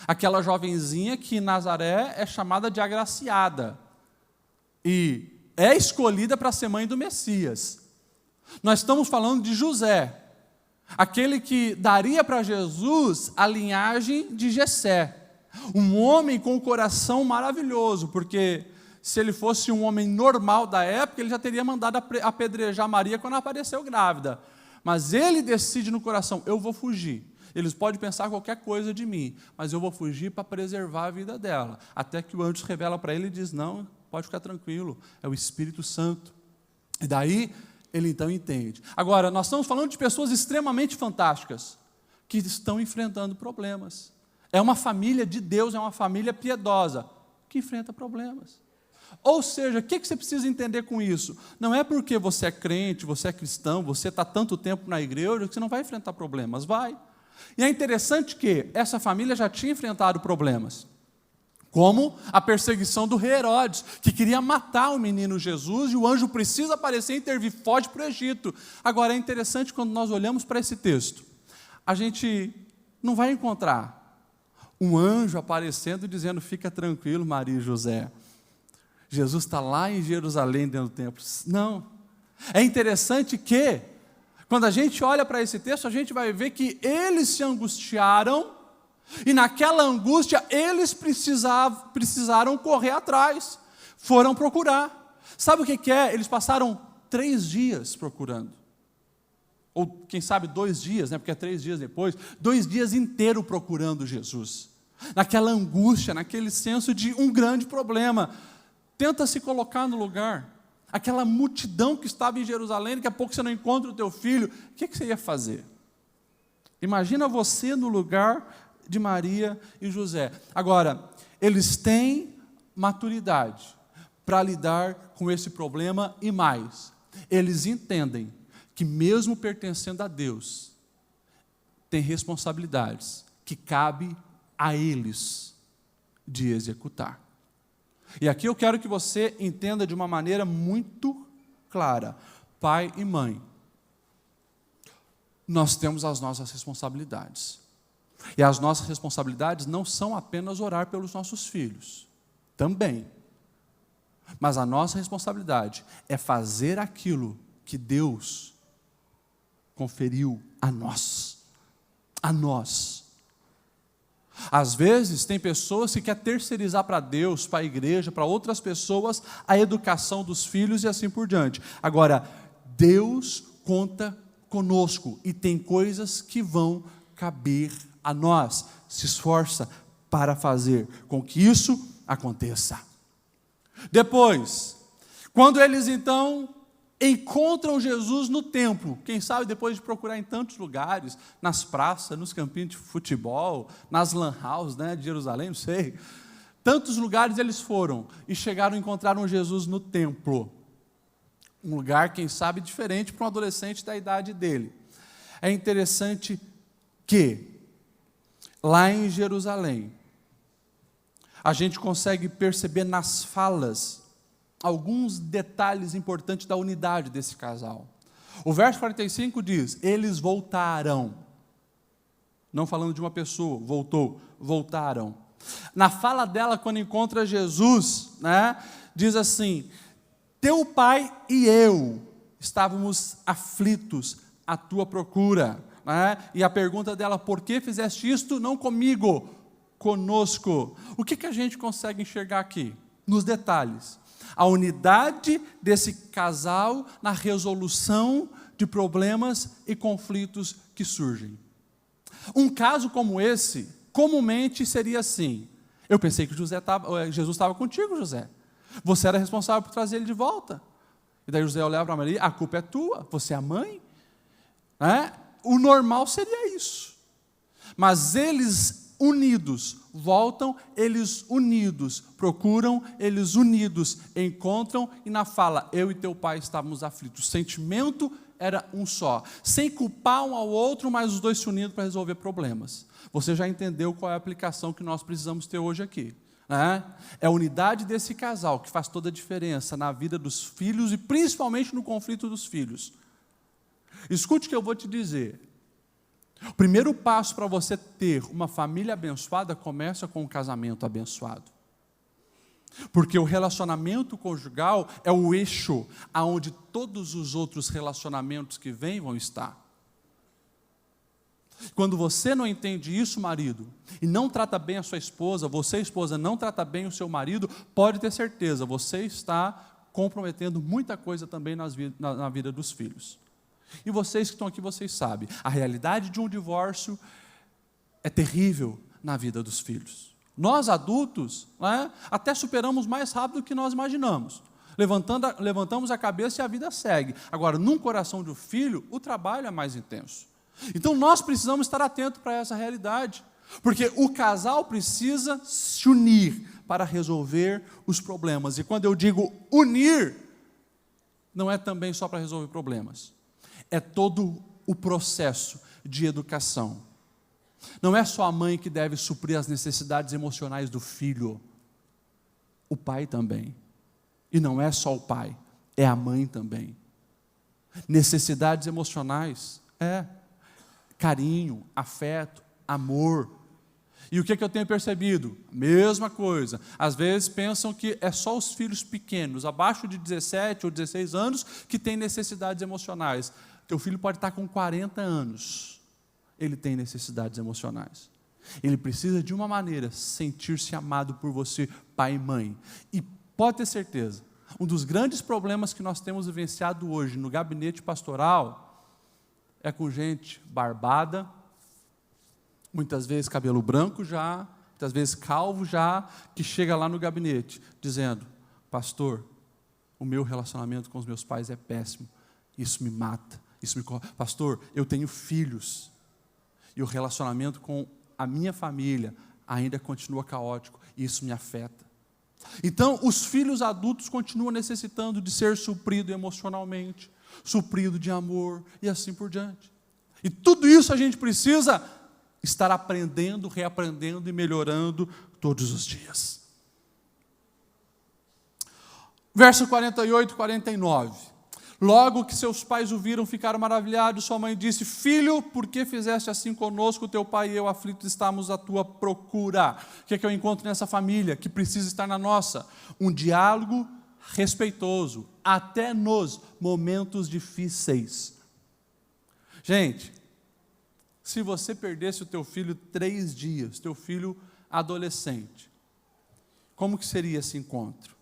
Aquela jovenzinha que em Nazaré é chamada de agraciada e é escolhida para ser mãe do Messias. Nós estamos falando de José, aquele que daria para Jesus a linhagem de Jessé, um homem com um coração maravilhoso, porque se ele fosse um homem normal da época, ele já teria mandado apedrejar Maria quando apareceu grávida. Mas ele decide no coração: eu vou fugir. Eles podem pensar qualquer coisa de mim, mas eu vou fugir para preservar a vida dela. Até que o anjo se revela para ele e diz: não, pode ficar tranquilo, é o Espírito Santo. E daí ele então entende. Agora, nós estamos falando de pessoas extremamente fantásticas, que estão enfrentando problemas. É uma família de Deus, é uma família piedosa, que enfrenta problemas. Ou seja, o que você precisa entender com isso? Não é porque você é crente, você é cristão, você está tanto tempo na igreja, que você não vai enfrentar problemas, vai. E é interessante que essa família já tinha enfrentado problemas, como a perseguição do rei Herodes, que queria matar o menino Jesus, e o anjo precisa aparecer e intervir, foge para o Egito. Agora, é interessante quando nós olhamos para esse texto, a gente não vai encontrar um anjo aparecendo dizendo: fica tranquilo, Maria e José, Jesus está lá em Jerusalém dentro do templo. Não. É interessante que, quando a gente olha para esse texto, a gente vai ver que eles se angustiaram, e naquela angústia eles precisaram correr atrás, foram procurar. Sabe o que é? Eles passaram 3 dias procurando, ou quem sabe 2 dias, né? Porque é 3 dias depois, 2 dias inteiros procurando Jesus, naquela angústia, naquele senso de um grande problema. Tenta se colocar no lugar, aquela multidão que estava em Jerusalém, daqui a pouco você não encontra o teu filho, o que você ia fazer? Imagina você no lugar de Maria e José. Agora, eles têm maturidade para lidar com esse problema, e mais, eles entendem que mesmo pertencendo a Deus, tem responsabilidades que cabe a eles de executar. E aqui eu quero que você entenda de uma maneira muito clara: pai e mãe, nós temos as nossas responsabilidades. E as nossas responsabilidades não são apenas orar pelos nossos filhos, também. Mas a nossa responsabilidade é fazer aquilo que Deus conferiu a nós. A nós. Às vezes, tem pessoas que querem terceirizar para Deus, para a igreja, para outras pessoas, a educação dos filhos e assim por diante. Agora, Deus conta conosco e tem coisas que vão caber a nós. Se esforça para fazer com que isso aconteça. Depois, quando eles então encontram Jesus no templo, quem sabe depois de procurar em tantos lugares, nas praças, nos campinhos de futebol, nas lan houses, né, de Jerusalém, não sei, tantos lugares eles foram e chegaram e encontraram Jesus no templo, um lugar, quem sabe, diferente para um adolescente da idade dele. É interessante que lá em Jerusalém a gente consegue perceber nas falas alguns detalhes importantes da unidade desse casal. O verso 45 diz: eles voltaram. Não falando de uma pessoa, voltaram. Na fala dela, quando encontra Jesus, né, diz assim: teu pai e eu estávamos aflitos à tua procura. Né? E a pergunta dela: por que fizeste isto? Não comigo, conosco. O que a gente consegue enxergar aqui? Nos detalhes. A unidade desse casal na resolução de problemas e conflitos que surgem. Um caso como esse, comumente seria assim: eu pensei que Jesus estava contigo, José. Você era responsável por trazer ele de volta. E daí José olhava para Maria: a culpa é tua, você é a mãe. O normal seria isso. Mas eles unidos voltam, eles unidos procuram, eles unidos encontram, e na fala: eu e teu pai estávamos aflitos. O sentimento era um só, sem culpar um ao outro, mas os dois se unindo para resolver problemas. Você já entendeu qual é a aplicação que nós precisamos ter hoje aqui, né? É a unidade desse casal que faz toda a diferença na vida dos filhos e principalmente no conflito dos filhos. Escute o que eu vou te dizer: O primeiro passo para você ter uma família abençoada começa com um casamento abençoado. Porque o relacionamento conjugal é o eixo aonde todos os outros relacionamentos que vêm vão estar. Quando você não entende isso, marido, e não trata bem a sua esposa, você, esposa, não trata bem o seu marido, pode ter certeza, você está comprometendo muita coisa também na vida dos filhos. E vocês que estão aqui, vocês sabem, a realidade de um divórcio é terrível na vida dos filhos. Nós, adultos, né, até superamos mais rápido do que nós imaginamos. Levantamos a cabeça e a vida segue. Agora, num coração de um filho, o trabalho é mais intenso. Então, nós precisamos estar atentos para essa realidade. Porque o casal precisa se unir para resolver os problemas. E quando eu digo unir, não é também só para resolver problemas. É todo o processo de educação. Não é só a mãe que deve suprir as necessidades emocionais do filho. O pai também. E não é só o pai, é a mãe também. Necessidades emocionais, carinho, afeto, amor. E o que eu tenho percebido? Mesma coisa. Às vezes pensam que é só os filhos pequenos, abaixo de 17 ou 16 anos, que têm necessidades emocionais. Teu filho pode estar com 40 anos. Ele tem necessidades emocionais. Ele precisa de uma maneira sentir-se amado por você, pai e mãe. E pode ter certeza, um dos grandes problemas que nós temos vivenciado hoje no gabinete pastoral é com gente barbada, muitas vezes cabelo branco já, muitas vezes calvo já, que chega lá no gabinete dizendo: pastor, o meu relacionamento com os meus pais é péssimo, isso me mata, pastor, eu tenho filhos, e o relacionamento com a minha família ainda continua caótico, e isso me afeta. Então, os filhos adultos continuam necessitando de ser suprido emocionalmente, suprido de amor, e assim por diante. E tudo isso a gente precisa estar aprendendo, reaprendendo e melhorando todos os dias. Verso 48 e 49. Logo que seus pais o viram, ficaram maravilhados. Sua mãe disse: filho, por que fizeste assim conosco? Teu pai e eu aflitos estamos à tua procura. O que é que eu encontro nessa família que precisa estar na nossa? Um diálogo respeitoso, até nos momentos difíceis. Gente, se você perdesse o teu filho 3 dias, teu filho adolescente, como que seria esse encontro?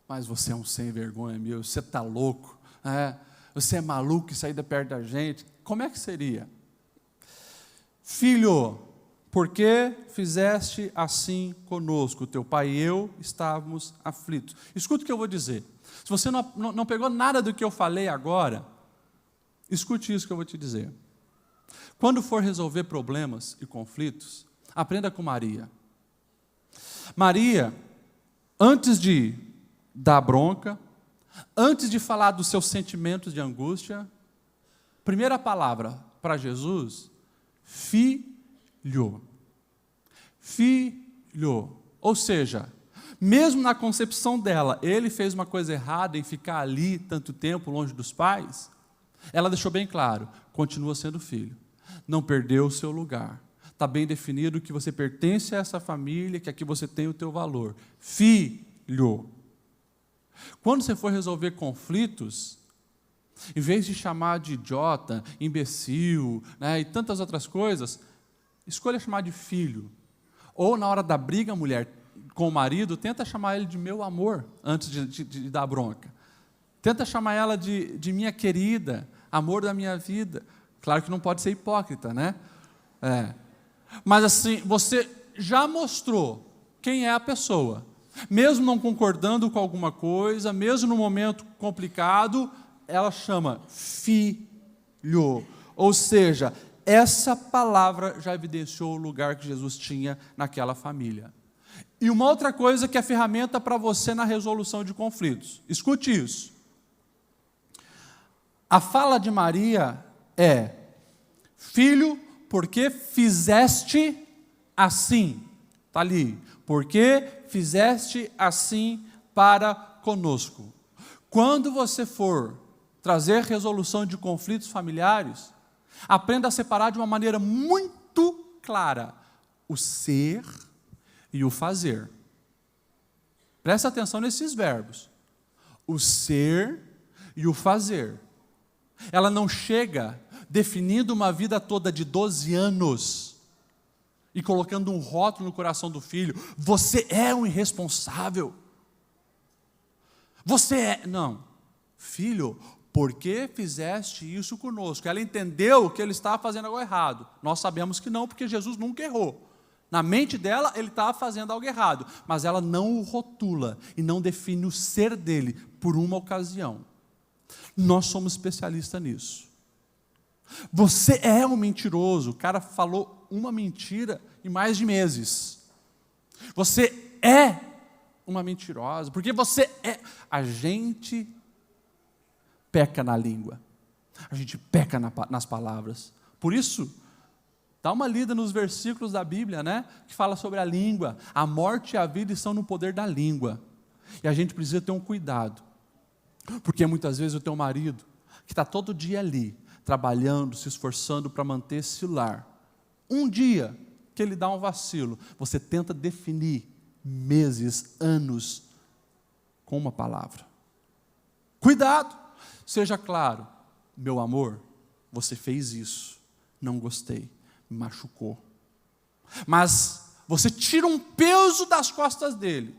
Mas você é um sem vergonha, meu, você está louco, você é maluco e sair de perto da gente. Como é que seria? Filho, por que fizeste assim conosco? Teu pai e eu estávamos aflitos. Escuta o que eu vou dizer. Se você não pegou nada do que eu falei agora, escute isso que eu vou te dizer. Quando for resolver problemas e conflitos, aprenda com Maria. Maria, antes de dar bronca, antes de falar dos seus sentimentos de angústia, primeira palavra para Jesus: filho. Filho. Ou seja, mesmo na concepção dela, ele fez uma coisa errada em ficar ali tanto tempo longe dos pais, ela deixou bem claro: continua sendo filho, não perdeu o seu lugar, está bem definido que você pertence a essa família, que aqui você tem o teu valor. Filho. Quando você for resolver conflitos, em vez de chamar de idiota, imbecil, e tantas outras coisas, escolha chamar de filho. Ou na hora da briga, mulher, com o marido, tenta chamar ele de meu amor, antes de dar bronca. Tenta chamar ela de minha querida, amor da minha vida. Claro que não pode ser hipócrita, né? Mas assim, você já mostrou quem é a pessoa. Mesmo não concordando com alguma coisa, mesmo no momento complicado, ela chama filho. Ou seja, essa palavra já evidenciou o lugar que Jesus tinha naquela família. E uma outra coisa que é ferramenta para você na resolução de conflitos. Escute isso. A fala de Maria é: filho, por que fizeste assim? Está ali. Por que fizeste assim para conosco? Quando você for trazer resolução de conflitos familiares, aprenda a separar de uma maneira muito clara o ser e o fazer. Presta atenção nesses verbos. O ser e o fazer. Ela não chega definindo uma vida toda de 12 anos e colocando um rótulo no coração do filho. Você é um irresponsável. Você é... Não. Filho, por que fizeste isso conosco? Ela entendeu que ele estava fazendo algo errado. Nós sabemos que não, porque Jesus nunca errou. Na mente dela, ele estava fazendo algo errado, mas ela não o rotula e não define o ser dele por uma ocasião. Nós somos especialistas nisso. Você é um mentiroso. O cara falou uma mentira em mais de meses. Você é uma mentirosa, porque você é... A gente peca na língua. A gente peca nas palavras. Por isso, dá uma lida nos versículos da Bíblia, né? Que fala sobre a língua. A morte e a vida estão no poder da língua. E a gente precisa ter um cuidado. Porque muitas vezes o teu marido, que está todo dia ali, trabalhando, se esforçando para manter esse lar, um dia que ele dá um vacilo, você tenta definir meses, anos, com uma palavra. Cuidado! Seja claro, meu amor, você fez isso, não gostei, me machucou. Mas você tira um peso das costas dele,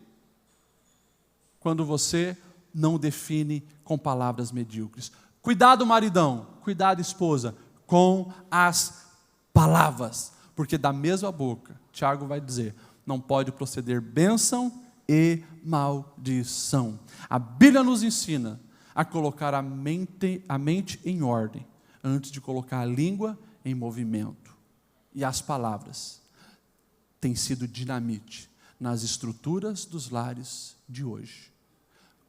quando você não define com palavras medíocres. Cuidado, maridão, cuidado, esposa, com as palavras, porque da mesma boca, Tiago vai dizer, não pode proceder bênção e maldição. A Bíblia nos ensina a colocar a mente em ordem, antes de colocar a língua em movimento. E as palavras têm sido dinamite nas estruturas dos lares de hoje.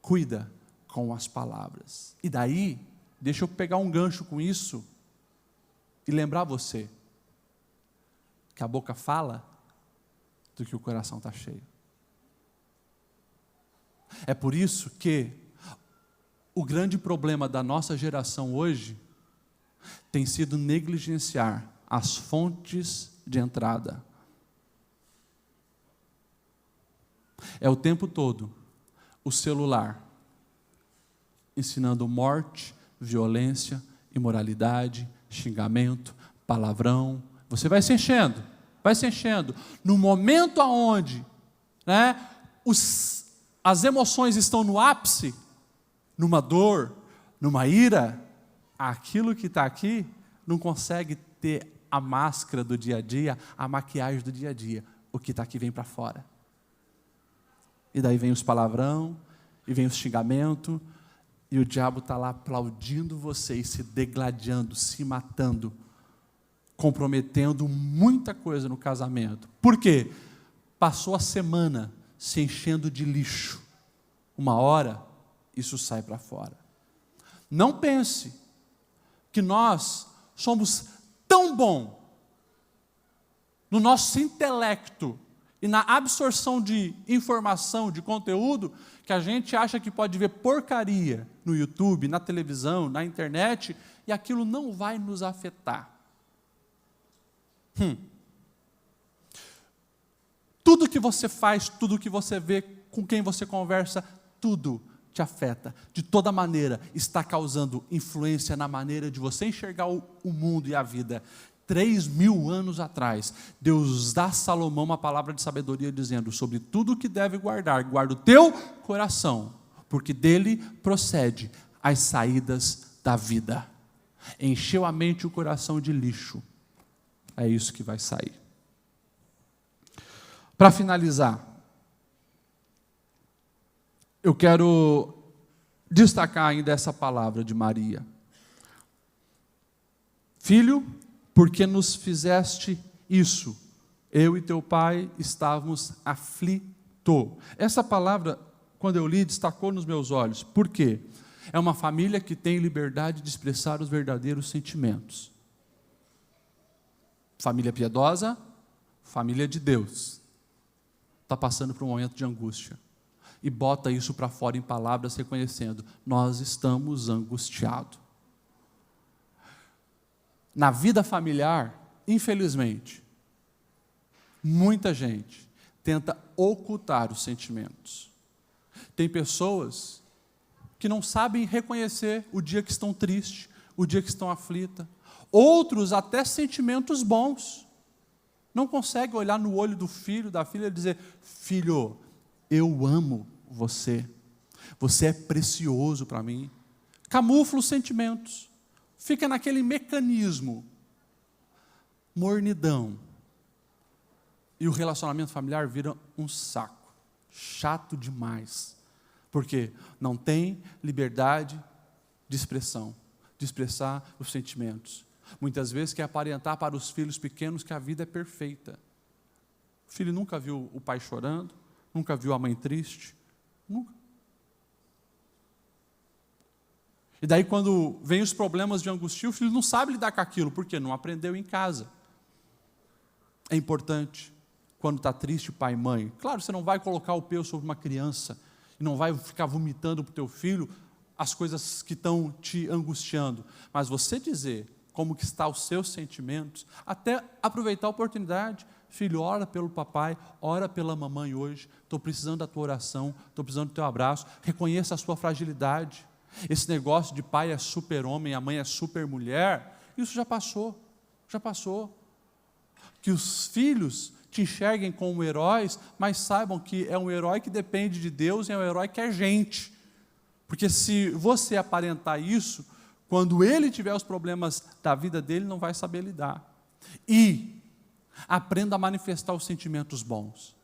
Cuida com as palavras. E daí, deixa eu pegar um gancho com isso e lembrar você que a boca fala do que o coração está cheio. É por isso que o grande problema da nossa geração hoje tem sido negligenciar as fontes de entrada. É o tempo todo o celular ensinando morte, violência, imoralidade, xingamento, palavrão. Você vai se enchendo, vai se enchendo. No momento aonde, né, as emoções estão no ápice, numa dor, numa ira, aquilo que está aqui não consegue ter a máscara do dia a dia, a maquiagem do dia a dia. O que está aqui vem para fora. E daí vem os palavrão, e vem os xingamentos, e o diabo está lá aplaudindo vocês, se degladiando, se matando, comprometendo muita coisa no casamento. Por quê? Passou a semana se enchendo de lixo. Uma hora, isso sai para fora. Não pense que nós somos tão bons no nosso intelecto e na absorção de informação, de conteúdo, que a gente acha que pode ver porcaria no YouTube, na televisão, na internet, e aquilo não vai nos afetar. Tudo que você faz, tudo que você vê, com quem você conversa, tudo te afeta. De toda maneira, está causando influência na maneira de você enxergar o mundo e a vida. 3.000 anos atrás, Deus dá a Salomão uma palavra de sabedoria dizendo, sobre tudo que deve guardar, guarda o teu coração, porque dele procede as saídas da vida. Encheu a mente e o coração de lixo, é isso que vai sair. Para finalizar, eu quero destacar ainda essa palavra de Maria. Filho, porque nos fizeste isso, eu e teu pai estávamos aflitos. Essa palavra, quando eu li, destacou nos meus olhos. Por quê? É uma família que tem liberdade de expressar os verdadeiros sentimentos. Família piedosa, família de Deus. Está passando por um momento de angústia. e bota isso para fora em palavras, reconhecendo: nós estamos angustiados. Na vida familiar, infelizmente, muita gente tenta ocultar os sentimentos. Tem pessoas que não sabem reconhecer o dia que estão tristes, o dia que estão aflitas. Outros até sentimentos bons. Não conseguem olhar no olho do filho, da filha e dizer: filho, eu amo você. Você é precioso para mim. Camufla os sentimentos. Fica naquele mecanismo. Mornidão. E o relacionamento familiar vira um saco. Chato demais. Porque não tem liberdade de expressão, de expressar os sentimentos. Muitas vezes quer aparentar para os filhos pequenos que a vida é perfeita. O filho nunca viu o pai chorando, nunca viu a mãe triste, nunca. E daí quando vem os problemas de angústia, o filho não sabe lidar com aquilo, porque não aprendeu em casa. É importante, quando está triste o pai e mãe, claro, você não vai colocar o peso sobre uma criança, e não vai ficar vomitando para o teu filho as coisas que estão te angustiando, mas você dizer como que está os seus sentimentos, até aproveitar a oportunidade: filho, ora pelo papai, ora pela mamãe hoje, estou precisando da tua oração, estou precisando do teu abraço, reconheça a sua fragilidade. Esse negócio de pai é super homem, a mãe é super mulher, isso já passou, já passou. Que os filhos te enxerguem como heróis, mas saibam que é um herói que depende de Deus e é um herói que é gente. Porque se você aparentar isso, quando ele tiver os problemas da vida dele, não vai saber lidar. E aprenda a manifestar os sentimentos bons.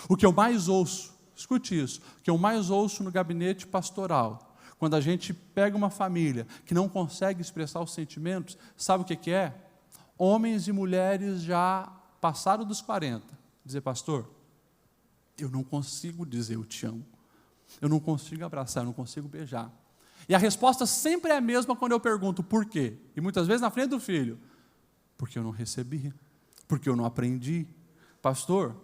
O que eu mais ouço, escute isso, o que eu mais ouço no gabinete pastoral, quando a gente pega uma família que não consegue expressar os sentimentos, sabe o que é? Homens e mulheres já passaram dos 40, dizer: pastor, eu não consigo dizer eu te amo, eu não consigo abraçar, eu não consigo beijar. E a resposta sempre é a mesma quando eu pergunto por quê. E muitas vezes na frente do filho: porque eu não recebi, porque eu não aprendi. Pastor,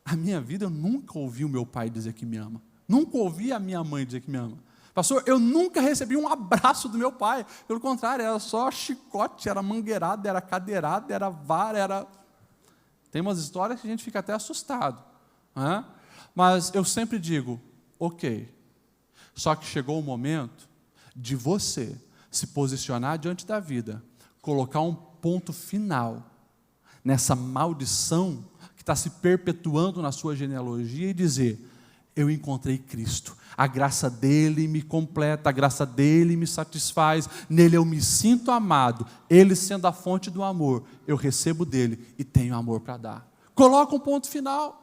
a minha vida eu nunca ouvi o meu pai dizer que me ama, nunca ouvi a minha mãe dizer que me ama. Pastor, eu nunca recebi um abraço do meu pai, pelo contrário, era só chicote, era mangueirada, era cadeirada, era vara, era... Tem umas histórias que a gente fica até assustado, né? Mas eu sempre digo: ok, só que chegou o momento de você se posicionar diante da vida, colocar um ponto final nessa maldição que está se perpetuando na sua genealogia e dizer: eu encontrei Cristo, a graça dele me completa, a graça dele me satisfaz, nele eu me sinto amado, ele sendo a fonte do amor, eu recebo dele e tenho amor para dar. Coloca um ponto final.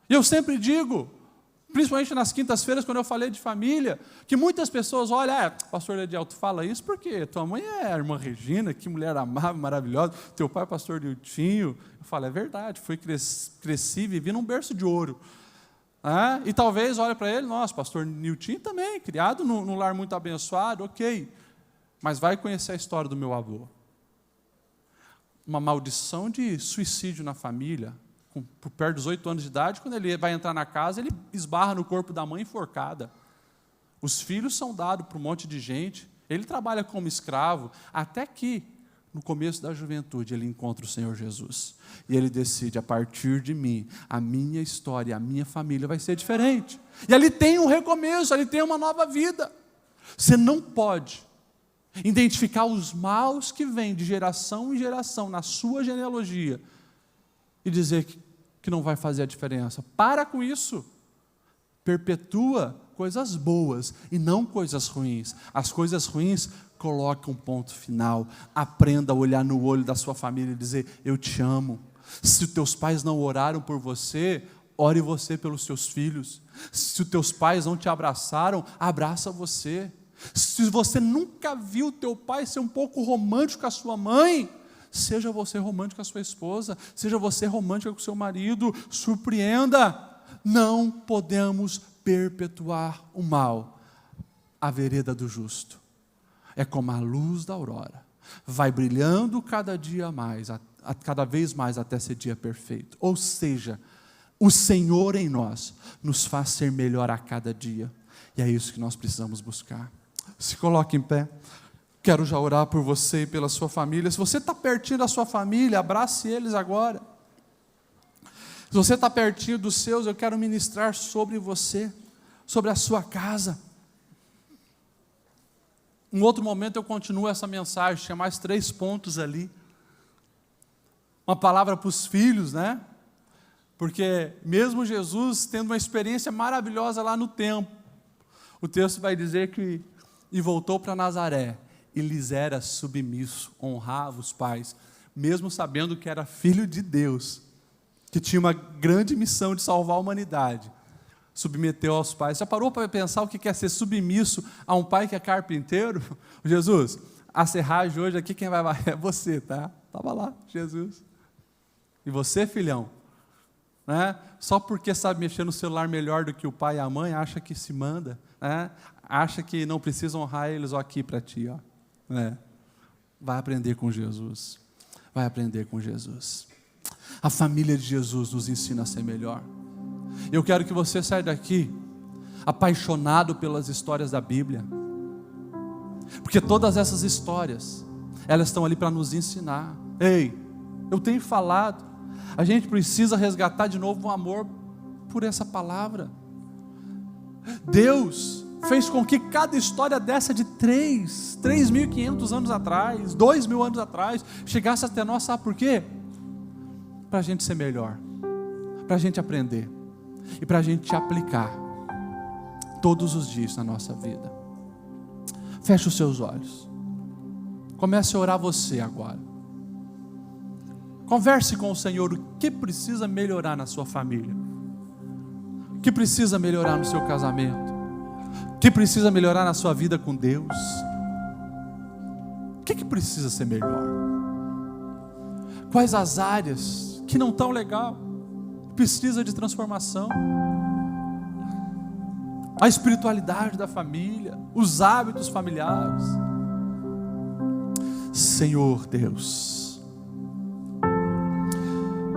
E eu sempre digo, principalmente nas quintas-feiras, quando eu falei de família, que muitas pessoas olham: pastor Lediel, tu fala isso porque tua mãe é a irmã Regina, que mulher amável, maravilhosa, teu pai é pastor Niltinho. Eu falo: é verdade, cresci, vivi num berço de ouro. E talvez olhe para ele: nossa, pastor Niltinho também, criado num lar muito abençoado, ok, mas vai conhecer a história do meu avô. Uma maldição de suicídio na família, por perto dos 8 anos de idade, quando ele vai entrar na casa, ele esbarra no corpo da mãe enforcada. Os filhos são dados para um monte de gente, ele trabalha como escravo, até que, no começo da juventude, ele encontra o Senhor Jesus. E ele decide: a partir de mim, a minha história, a minha família vai ser diferente. E ali tem um recomeço, ali tem uma nova vida. Você não pode identificar os maus que vêm de geração em geração na sua genealogia e dizer que não vai fazer a diferença. Para com isso. Perpetua coisas boas e não coisas ruins. As coisas ruins, coloque um ponto final. Aprenda a olhar no olho da sua família e dizer: eu te amo. Se os teus pais não oraram por você, ore você pelos seus filhos. Se os teus pais não te abraçaram, abraça você. Se você nunca viu o teu pai ser um pouco romântico com a sua mãe, seja você romântico com a sua esposa, seja você romântico com o seu marido, surpreenda. Não podemos perpetuar o mal. A vereda do justo é como a luz da aurora, vai brilhando cada dia mais, cada vez mais até ser dia perfeito. Ou seja, o Senhor em nós, nos faz ser melhor a cada dia. E é isso que nós precisamos buscar. Se coloque em pé. Quero já orar por você e pela sua família. Se você está pertinho da sua família, abrace eles agora. Se você está pertinho dos seus, eu quero ministrar sobre você, sobre a sua casa. Em outro momento eu continuo essa mensagem, tinha mais 3 pontos ali. Uma palavra para os filhos, né? Porque mesmo Jesus tendo uma experiência maravilhosa lá no templo, o texto vai dizer que, e voltou para Nazaré, e lhes era submisso, honrava os pais, mesmo sabendo que era filho de Deus, que tinha uma grande missão de salvar a humanidade, submeteu aos pais. Já parou para pensar o que é ser submisso a um pai que é carpinteiro? Jesus, a serragem hoje aqui, quem vai é você, tá? Estava lá, Jesus. E você, filhão, né? Só porque sabe mexer no celular melhor do que o pai e a mãe, acha que se manda, né? Acha que não precisa honrar eles, ó, aqui para ti, ó. Vai aprender com Jesus. Vai aprender com Jesus. A família de Jesus nos ensina a ser melhor. Eu quero que você saia daqui apaixonado pelas histórias da Bíblia, porque todas essas histórias, elas estão ali para nos ensinar. Ei, eu tenho falado, a gente precisa resgatar de novo o amor por essa palavra. Deus fez com que cada história dessa de 3.500 anos atrás, 2.000 anos atrás, chegasse até nós, sabe por quê? Para a gente ser melhor, para a gente aprender, e para a gente aplicar, todos os dias na nossa vida. Feche os seus olhos, comece a orar você agora, converse com o Senhor, o que precisa melhorar na sua família, o que precisa melhorar no seu casamento, o que precisa melhorar na sua vida com Deus, o que precisa ser melhor, quais as áreas que não estão legal, precisa de transformação, a espiritualidade da família, os hábitos familiares. Senhor Deus,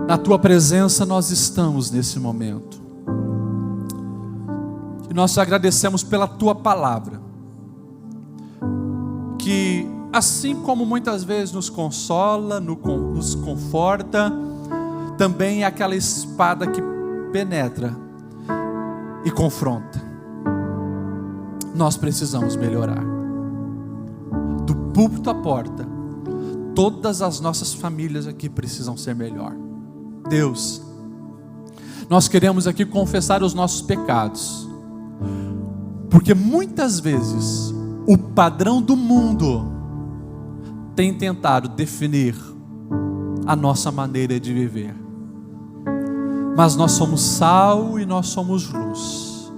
na Tua presença nós estamos nesse momento, e nós te agradecemos pela Tua palavra, que assim como muitas vezes nos consola, nos conforta, também é aquela espada que penetra e confronta. Nós precisamos melhorar. Do púlpito à porta, todas as nossas famílias aqui precisam ser melhor. Deus, nós queremos aqui confessar os nossos pecados, porque muitas vezes o padrão do mundo tem tentado definir a nossa maneira de viver. Mas nós somos sal e nós somos luz.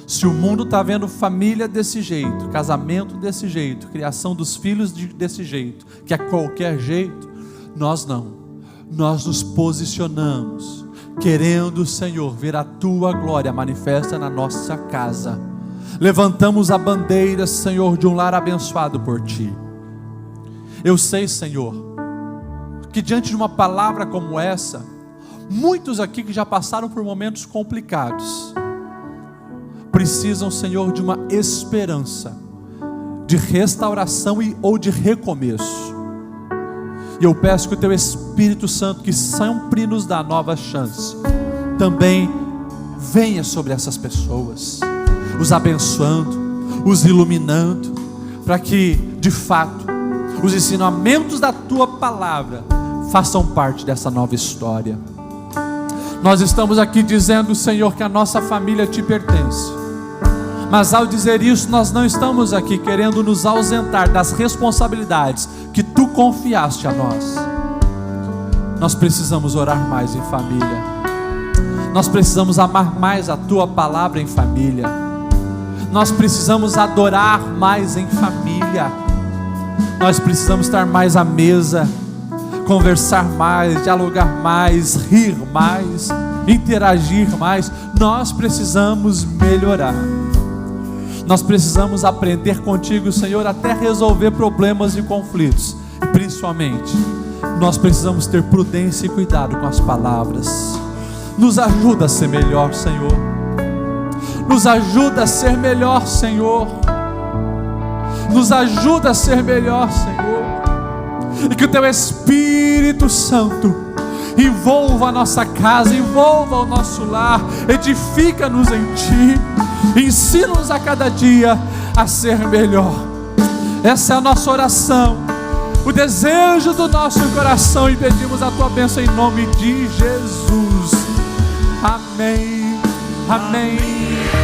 Se o mundo está vendo família desse jeito, casamento desse jeito, criação dos filhos desse jeito, que é qualquer jeito, nós não. Nós nos posicionamos, querendo, Senhor, ver a Tua glória manifesta na nossa casa. Levantamos a bandeira, Senhor, de um lar abençoado por Ti. Eu sei, Senhor, que diante de uma palavra como essa, muitos aqui que já passaram por momentos complicados, precisam, Senhor, de uma esperança, de restauração ou de recomeço. E eu peço que o Teu Espírito Santo, que sempre nos dá nova chance, também venha sobre essas pessoas, os abençoando, os iluminando, para que, de fato, os ensinamentos da Tua palavra façam parte dessa nova história. Nós estamos aqui dizendo, Senhor, que a nossa família Te pertence, mas ao dizer isso, nós não estamos aqui querendo nos ausentar das responsabilidades que Tu confiaste a nós. Nós precisamos orar mais em família, nós precisamos amar mais a Tua palavra em família, nós precisamos adorar mais em família, nós precisamos estar mais à mesa, conversar mais, dialogar mais, rir mais, interagir mais. Nós precisamos melhorar. Nós precisamos aprender contigo, Senhor, até resolver problemas e conflitos. E principalmente, nós precisamos ter prudência e cuidado com as palavras. Nos ajuda a ser melhor, Senhor. Nos ajuda a ser melhor, Senhor. Nos ajuda a ser melhor, Senhor. E que o Teu Espírito Santo envolva a nossa casa, envolva o nosso lar, edifica-nos em Ti, ensina-nos a cada dia a ser melhor. Essa é a nossa oração, o desejo do nosso coração, e pedimos a Tua bênção em nome de Jesus. Amém, amém.